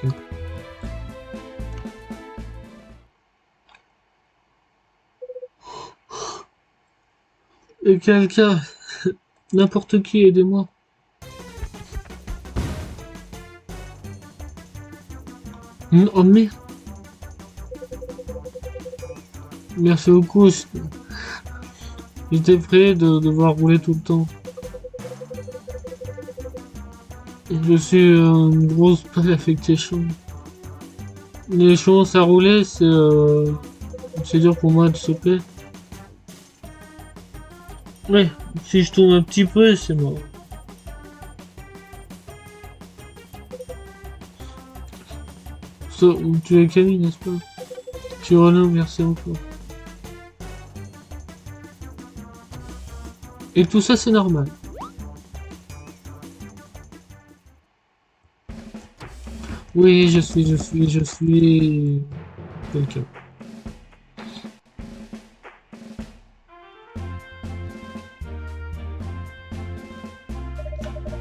Et quelqu'un, n'importe qui, aidez-moi. Oh merde. Merci beaucoup. J'étais prêt de devoir rouler tout le temps. Je suis une grosse affectation. Les chances à rouler, c'est dur pour moi de sauter. Ouais, si je tourne un petit peu, c'est mort. Tu es Camille, n'est-ce pas? Tu Renaud, merci beaucoup. Et tout ça, c'est normal. Oui, je suis quelqu'un.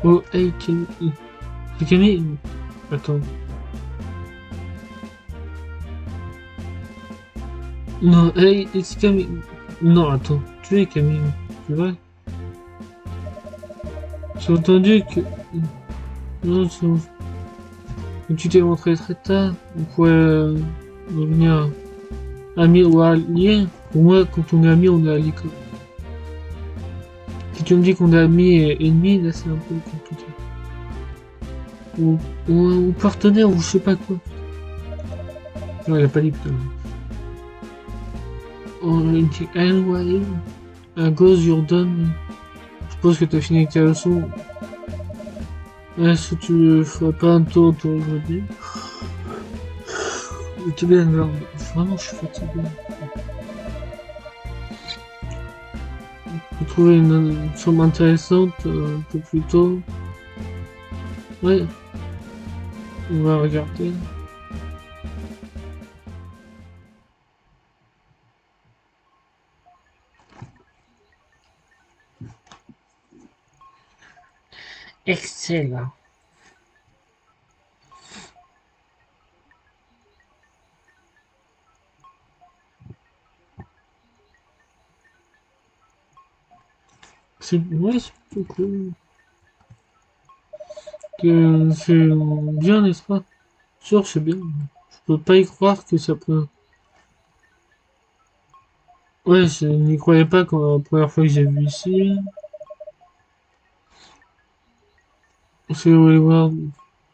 Oh, hey, Camille. C'est Camille? Attends. Non, hey, c'est Camille. Non, attends. Tu es Camille. C'est vrai? J'ai entendu que... Non, tu t'es montré très tard. On pourrait devenir amis ou alliés. Pour moi, quand on est amis, on est alliés. Si tu me dis qu'on est amis et ennemis, là c'est un peu compliqué. Ou partenaire, ou je sais pas quoi. Non, il a pas dit putain. On dit NY. Un gosse, Jordan. Je suppose que t'as fini avec ta leçon. Est-ce que tu ferais pas un tour aujourd'hui? Tu bien, vraiment, je suis fatigué. J'ai trouvé une chambre intéressante un peu plus tôt. Ouais. On va regarder. Excellent. Ouais, c'est plutôt cool. Que c'est bien, n'est-ce pas? Sûr, c'est bien. Je peux pas y croire que ça peut. Ouais, je n'y croyais pas quand la première fois que j'ai vu ici. C'est où les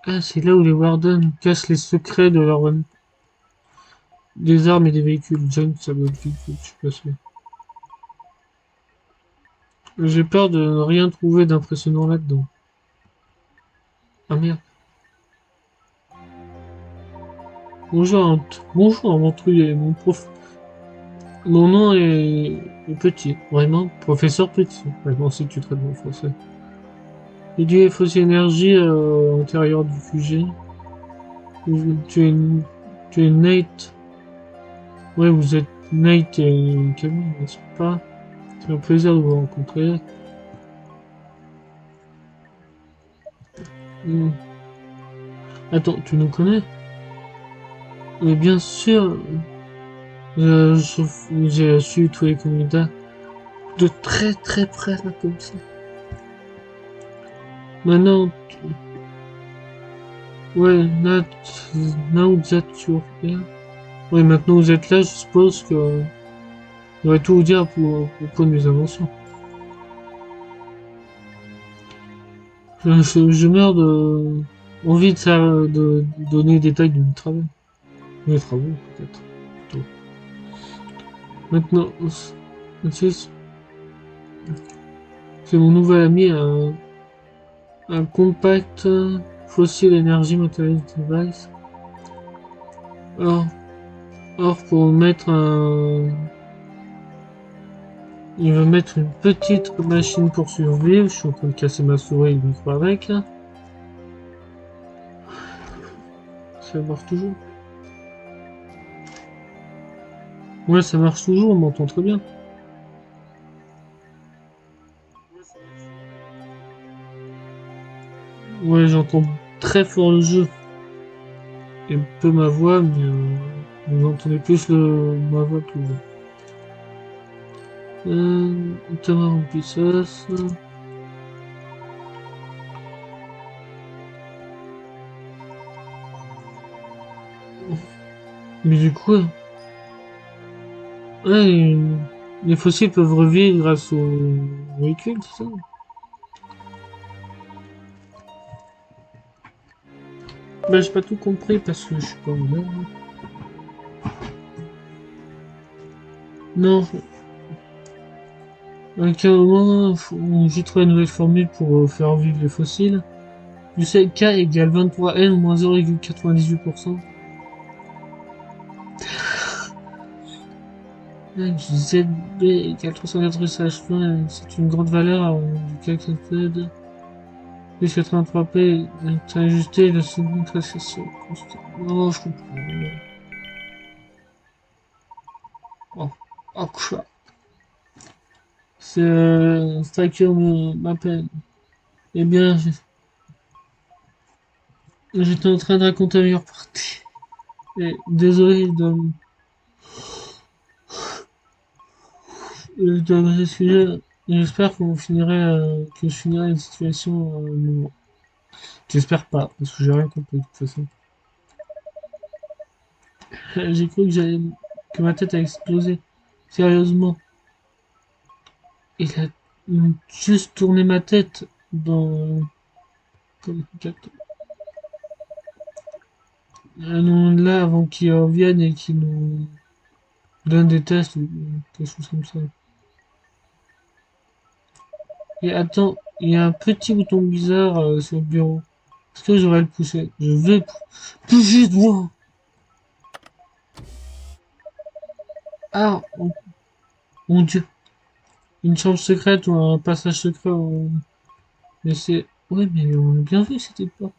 Ah, c'est là où les Warden cachent les secrets de leur des armes et des véhicules. John, ça doit être véhicule, je suis pas sûr. J'ai peur de ne rien trouver d'impressionnant là-dedans. Ah merde. Bonjour, bonjour aventurier, mon nom est Petit, vraiment, professeur Petit. Vraiment, si tu traites mon français. J'ai dû fausser énergie à l'intérieur du QG. Tu es, tu es Nate. Ouais, vous êtes Nate et Camille, n'est-ce pas? C'est un plaisir de vous rencontrer. Hmm. Attends, tu nous connais? Mais bien sûr, j'ai su tous les candidats de très très près, là, comme ça. Maintenant, ouais, now that you're here. Ouais, maintenant vous êtes là, je suppose que il aurait tout vous dire pour propos de mes inventions. Je meurs de envie de donner des détails de mes travaux. Mes travaux, peut-être. Plutôt. Maintenant, c'est mon nouvel ami, un compact fossile énergie matériel device. Alors, pour mettre un... Il veut mettre une petite machine pour survivre. Je suis en train de casser ma souris et le micro avec. Là. Ça marche toujours. Ouais, ça marche toujours, on m'entend très bien. Ouais, j'entends très fort le jeu. Et peu ma voix, mais vous entendez plus ma voix que le jeu. Thomas Rampissos. Mais du coup, ouais, les fossiles peuvent revivre grâce aux véhicules, c'est ça? Bah, j'ai pas tout compris parce que je suis pas honnête. Non. À un moment, j'ai trouvé une nouvelle formule pour faire vivre les fossiles. Du sais, K égale 23N moins 0,98%. ZB égale 386H20, c'est une grande valeur du calcul plus 83P est ajusté le second classification. Non, je comprends. Oh, oh crap. C'est Striker m'appelle. Eh bien, j'étais en train de raconter la meilleure partie. Et désolé de m'excuser. J'espère que je finirai la situation moment. J'espère pas, parce que j'ai rien compris de toute façon. J'ai cru que ma tête a explosé. Sérieusement. Il a juste tourné ma tête dans... Comme... là avant qu'ils reviennent et qu'ils nous donnent des tests ou quelque chose comme ça. Et attends, il y a un petit bouton bizarre sur le bureau. Est-ce que je vais le pousser? Je vais pousser droit. Ah, mon Dieu. Une chambre secrète ou un passage secret. Mais c'est... Ouais, mais on a bien vu cette époque.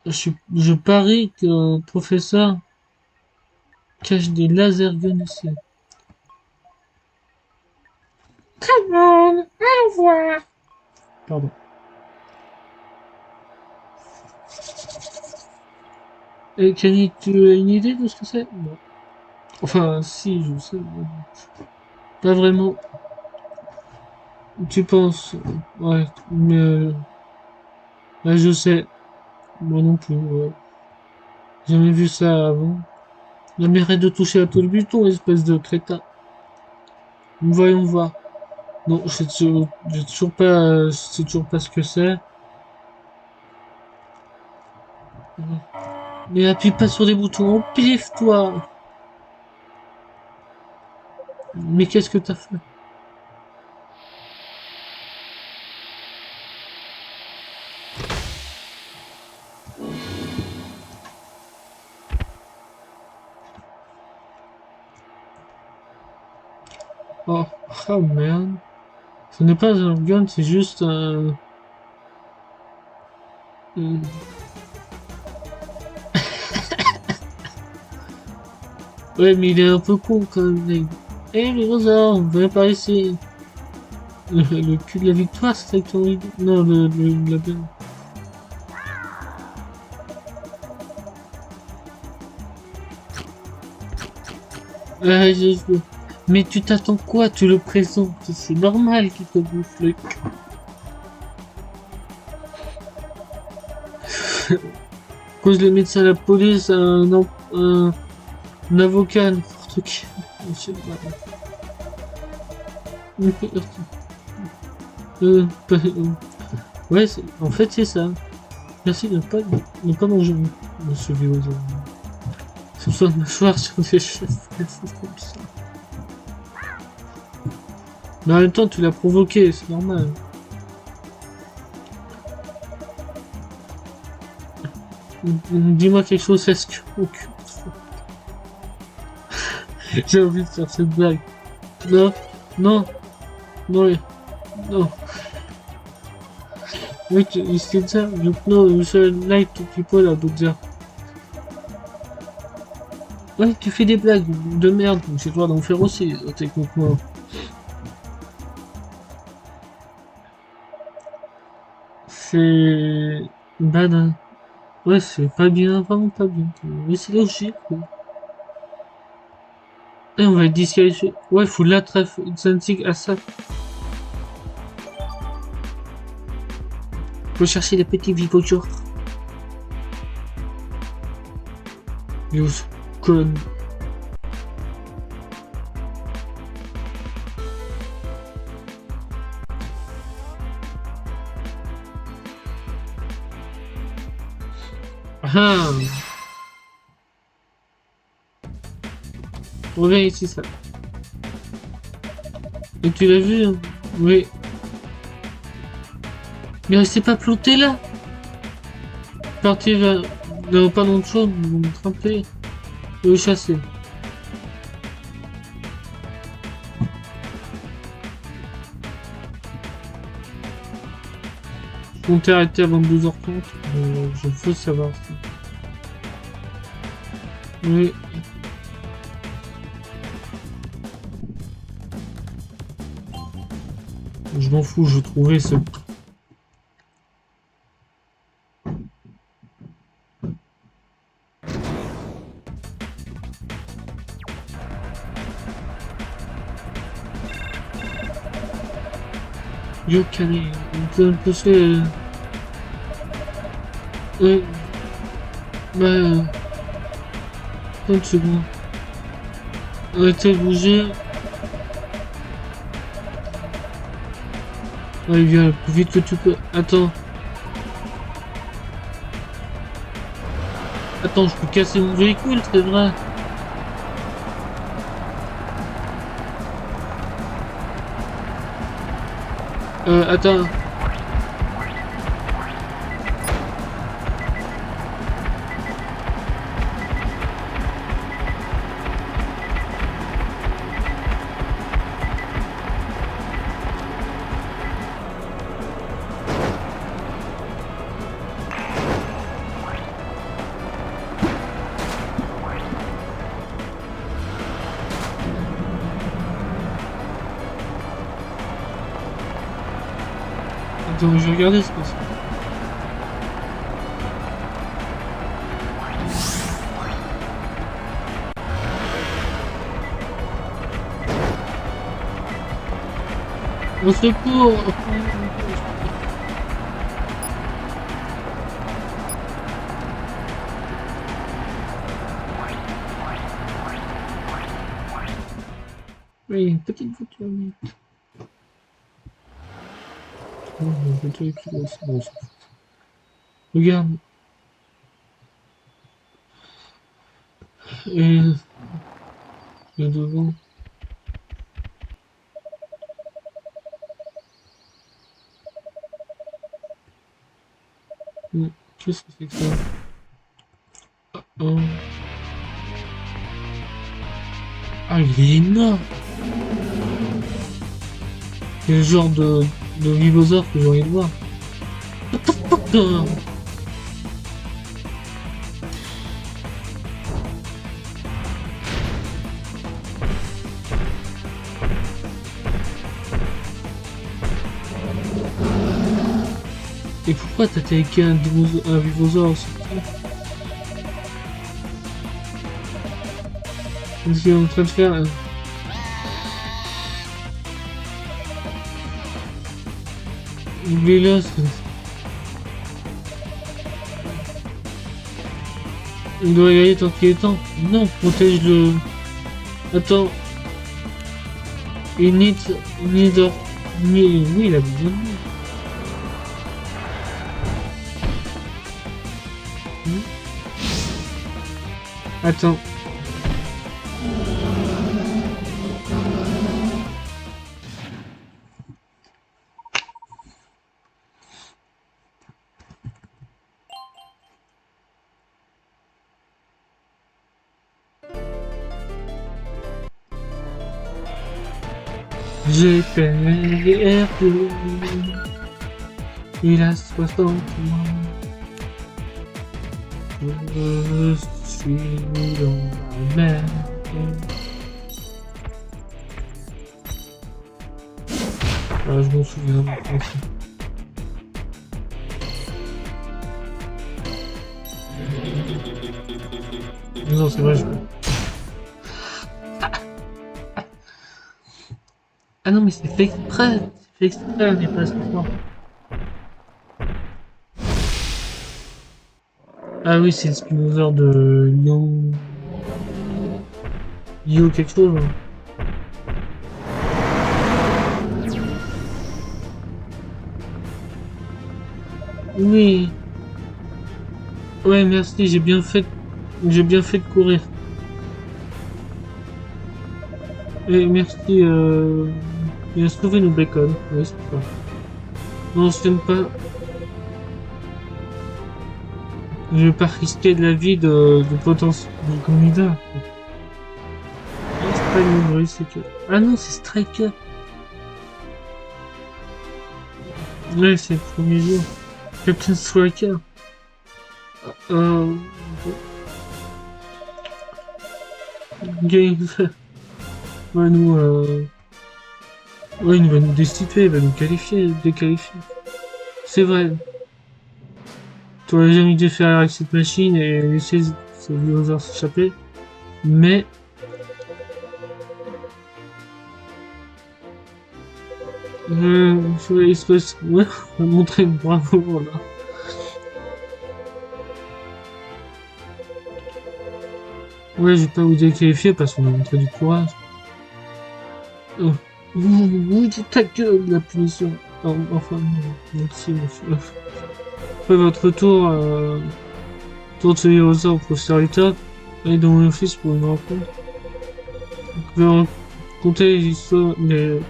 Je parie que le professeur cache des laser guns ici. Come on, allons voir. Pardon. Et Kenny, tu as une idée de ce que c'est? Non. Enfin, si, je sais. Pas vraiment. Tu penses? Ouais, mais... ouais, je sais. Moi non plus, ouais. Jamais vu ça avant. Jamais arrête de toucher à tout le buton, espèce de crétin. Voyons voir. Non, je sais toujours pas ce que c'est. Mais appuie pas sur les boutons au pif, toi. Mais qu'est-ce que t'as fait? Oh, oh merde. Ce n'est pas un gun, c'est juste un... Ouais, mais il est un peu con quand même. Eh, les dinosaures, venez par ici. Le cul de la victoire, c'est ça que t'as envie de... Non, la belle. Mais tu t'attends quoi? Tu le présentes. C'est normal qu'il te bouffe le cul. Cause les médecins, la police, un avocat, n'importe qui. Je sais pas. Ouais, en fait, c'est ça. Merci de ne pas manger, monsieur Viozo. Ce soit de mâchoire sur des chaises, c'est comme ça. Mais en même temps, tu l'as provoqué, c'est normal. Dis-moi quelque chose, est-ce que... J'ai envie de faire cette blague. Non, non, non, non. Oui, c'est ça. Non, je like tout petit peu là, donc dire. Ouais, tu fais des blagues de merde, donc c'est toi d'en faire aussi, techniquement. C'est... bad. Ouais, c'est pas bien, vraiment pas bien. Mais c'est logique, quoi. Et on va être disqualifié. Ouais, faut la trêve, Zanzig à ça. Faut chercher les petits vipotures. Use, con. Ah. Reviens ici, ça. Et tu l'as vu, hein? Oui. Mais restez pas planté là. Parti vers le panneau de chaud, vous me trempez. Et le chasser. On t'est arrêté avant 12h30. Je veux savoir ça. Oui. Je m'en fous, je trouvais ce... Yo, Kali, on peut pousser... Ouais. Bah... 30 secondes. Arrêtez de bouger. Ouais, viens le plus vite que tu peux. Attends. Attends, je peux casser mon véhicule, c'est vrai. Attends. Attends, je vais regarder ce que c'est. Au secours! Oui, une petite voiture. Oh, une voiture qui va aussi. Bon, ça fout. Regarde. Et le devant. Qu'est-ce que c'est que ça? Oh. Ah, il est énorme! C'est le genre de ribosaure que j'ai envie de voir. Et pourquoi t'as attaqué un Vivosaur aussi? Je suis en train de faire... Vélos. Il doit y aller tant qu'il est temps. Non, protège le... Attends. Il need... Oui, il a besoin de nous. Attends. J'ai perdu. Il a 60 ans. Je suis dans la mer. Ah, je m'en souviens. Non, c'est vrai, je... Ah non, mais c'est fait exprès. C'est fait exprès, on n'est pas sport. Ah oui, c'est le spinosaure de Lyon. Yo quelque chose. Hein. Oui. Ouais, merci, j'ai bien fait de courir. Et merci, il a sauvé nos bacon. Oui, c'est ça. Non, je t'aime pas. Je vais pas risquer de la vie de potentiel candidat. C'est pas une vraie, c'est que... Ah non, c'est Striker. Ouais, c'est le premier jour. Captain Striker. Game. Ouais, nous, ouais, il va nous destituer, il va nous déqualifier. C'est vrai. Tu aurais jamais dû faire avec cette machine et laisser ce dinosaure s'échapper. Mais... sur l'espèce... Ouais, on va montrer une bravo, voilà. Ouais, je vais pas vous déqualifier parce qu'on a montré du courage. Oh. Vous dites ta gueule, la punition. Enfin, merci, monsieur. Après votre tour, tour de ce dinosaure au professeur Lita, allez dans mon office pour une rencontre. Vous pouvez raconter les histoires, mais...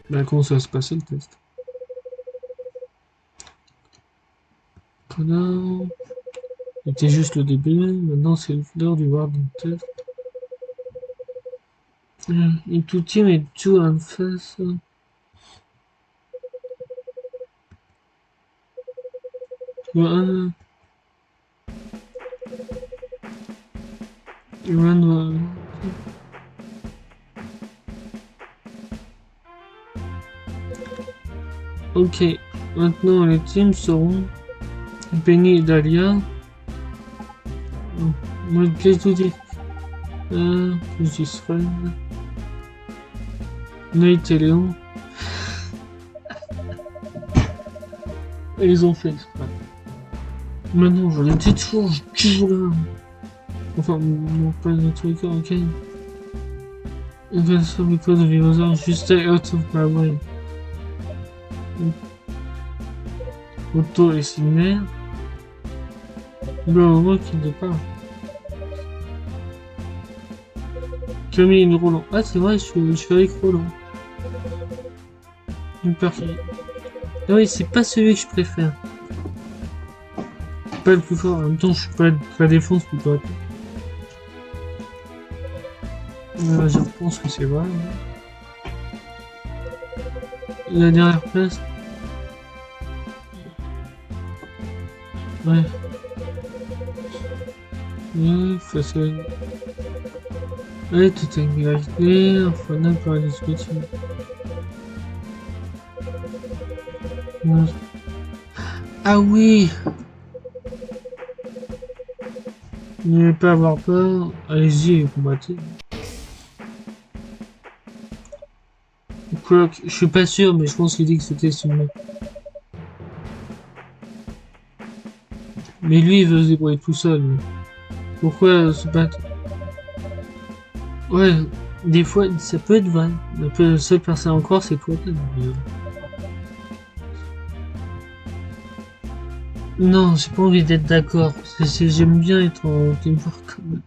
Bah, comment ça va se passer le test? Voilà. C'était juste le début, maintenant c'est l'heure du World Test. Et tout team est tout en face. Voilà. Ok, maintenant les teams seront Penny et Dahlia. Moi, qu'est-ce que tu dis? Je dis Sven. Nate et Léon. Et ils ont fait exprès. Maintenant, je le dis toujours, je kiffe là. Enfin, non, pas le truc, ok. Il va se faire de Vivosaur, just stay out of my way. Otto et Sidney. Le moment qu'il ne parle. Camille et Roland. Ah, c'est vrai, je suis avec Roland. Une partie. Ah oui, c'est pas celui que je préfère. Pas le plus fort, en même temps, je suis pas de la défense plutôt. Je pense que c'est vrai. La dernière place. Ouais. Oui, face à... Ouais, tout est gravité, enfin, n'a pas discuter. Ah oui! N'ayez pas avoir peur, allez-y et combattez. Quoique, je suis pas sûr, mais je pense qu'il dit que c'était son mec. Mais lui, il veut se débrouiller tout seul. Lui. Pourquoi se battre? Ouais, des fois, ça peut être vrai. La seule personne encore, c'est toi. Non, j'ai pas envie d'être d'accord. J'aime bien être en teamwork quand même.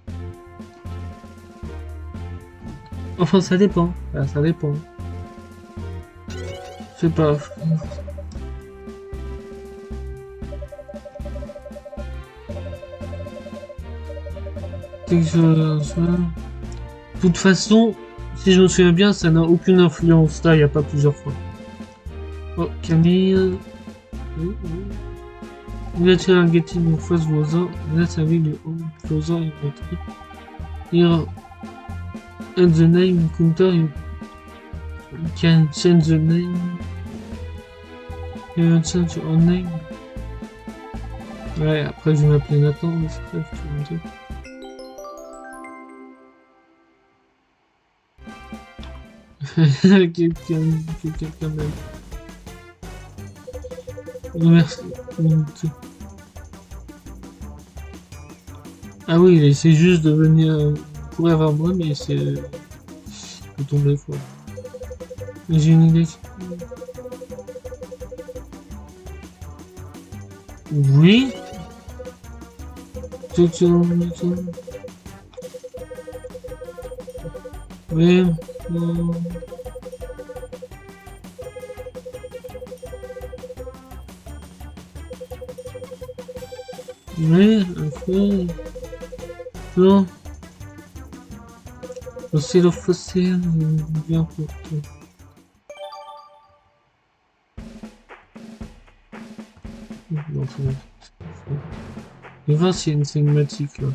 Enfin, ça dépend. Voilà, ça dépend. C'est pas. De toute façon, si je me souviens bien, ça n'a aucune influence. Là, il n'y a pas plusieurs fois. Oh, Camille. Vous êtes un getting your first browser. Let's have your own browser in battery. Here, and the name counter, you can change the name. You can change your own name. Ouais, après, je vais m'appeler Nathan, mais c'est ça que tu veux me dire. Quelqu'un quand même. Merci. Ah oui, il essaie juste de venir. Il pourrait avoir moi, mais c'est. Je tombe des fois. J'ai une idée. Oui. Oui. Oui, enfin. Non. C'est le fossile, bien pour toi. Non, c'est bon. Je vais voir s'il y a une cinématique là.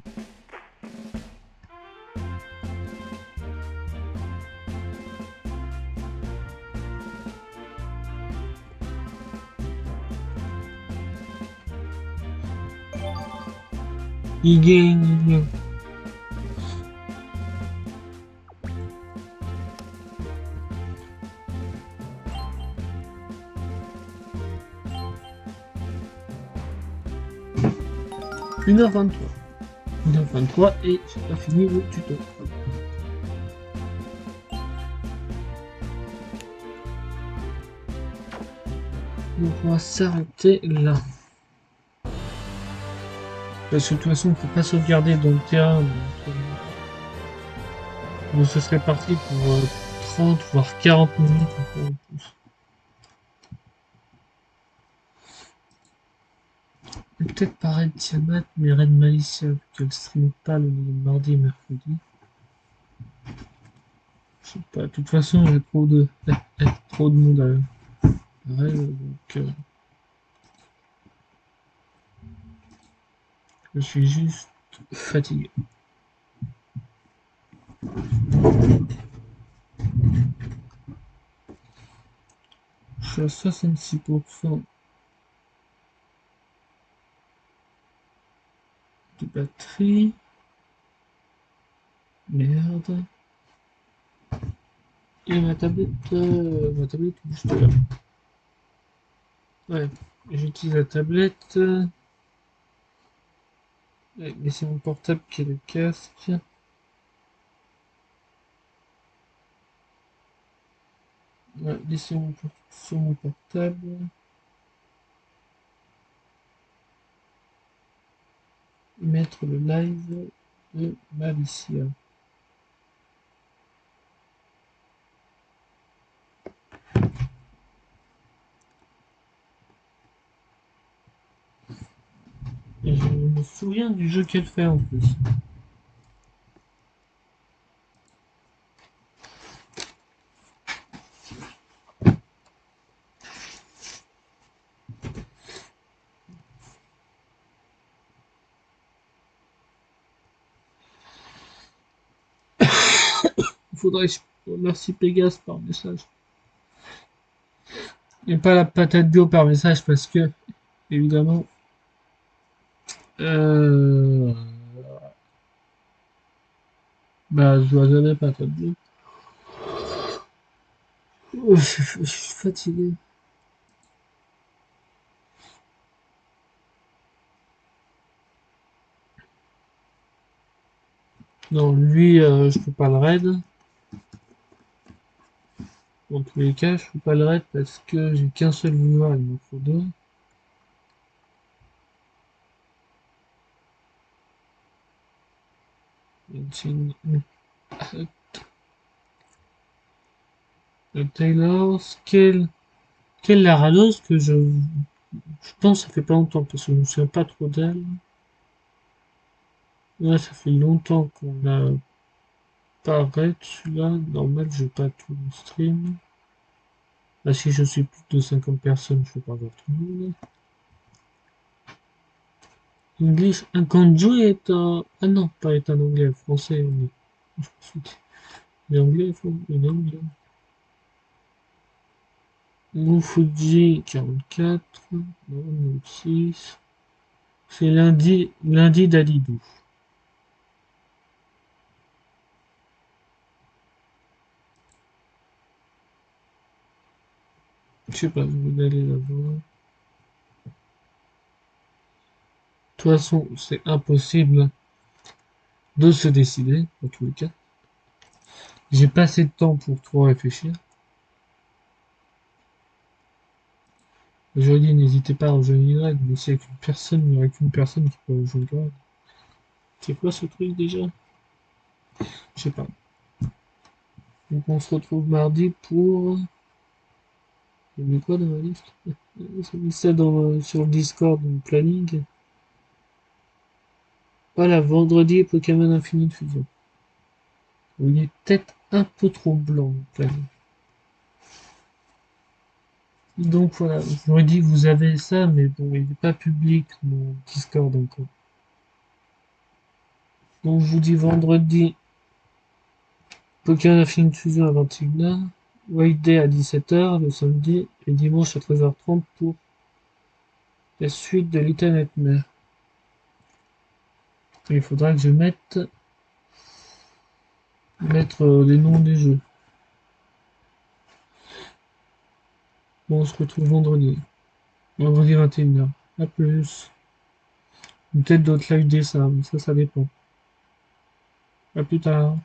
Il gagne. 1h23. 1h23 et j'ai pas fini le tuto. Donc on va s'arrêter là. Parce que de toute façon on peut pas sauvegarder dans le terrain. Donc ce serait parti pour 30 voire 40 minutes encore en plus. Peut-être pas Red Tiamat, mais Red Malicia, vu qu'elle stream pas le mardi et mercredi. Je sais pas, de toute façon, il y a trop de monde à rêve, donc je suis juste fatigué. Je suis à 66% de batterie. Merde. Et ma tablette est juste là. Ouais, j'utilise la tablette. Ouais, mais c'est mon portable qui est le casque. Ouais, laissez sur mon portable. Mettre le live de Malicia. Et je me souviens du jeu qu'elle fait en plus. Il faudrait que je remercie Pégase par message. Et pas la patate bio par message parce que, évidemment, euh, bah, je dois donner patate bio. Je suis fatigué. Non, lui, je fais pas le raid. Dans tous les cas, je fais pas le raid parce que j'ai qu'un seul viewer, il m'en faut deux. Taylor, quelle la râleuse que je pense que ça fait pas longtemps parce que je me souviens pas trop d'elle. Ouais, ça fait longtemps qu'on a pas raid celui-là. Normal, je vais pas tout le stream. Ah, si je suis plus de 50 personnes, je peux pas voir tout le monde. English, un kanji est un... Ah non, pas est un anglais, français, on est. Je me suis dit, il est anglais, il est anglais. Fuji 44, non, 6. C'est lundi d'Alidou. Je sais pas, je vais aller la voir. De toute façon, c'est impossible de se décider, dans tous les cas. J'ai pas assez de temps pour trop réfléchir. Je dis, n'hésitez pas à rejoindre Greg, mais s'il n'y a qu'une personne, il n'y aura qu'une personne qui peut rejoindre Greg. C'est quoi ce truc déjà? Je sais pas. Donc on se retrouve mardi pour... J'ai mis quoi dans ma liste? J'ai mis ça sur le Discord, dans le planning. Voilà, vendredi Pokémon Infinite Fusion. Il est peut-être un peu trop blanc, le planning. Donc voilà, je vous dit que vous avez ça, mais bon, il n'est pas public mon Discord encore. Donc je vous dis vendredi Pokémon Infinite Fusion à 21h, White Day à 17h le samedi et dimanche à 13h30 pour la suite de Little Nightmare. Et il faudra que je mettre les noms des jeux. Bon, on se retrouve vendredi 21h. A plus. Peut-être d'autres live dessins, mais ça dépend. A plus tard.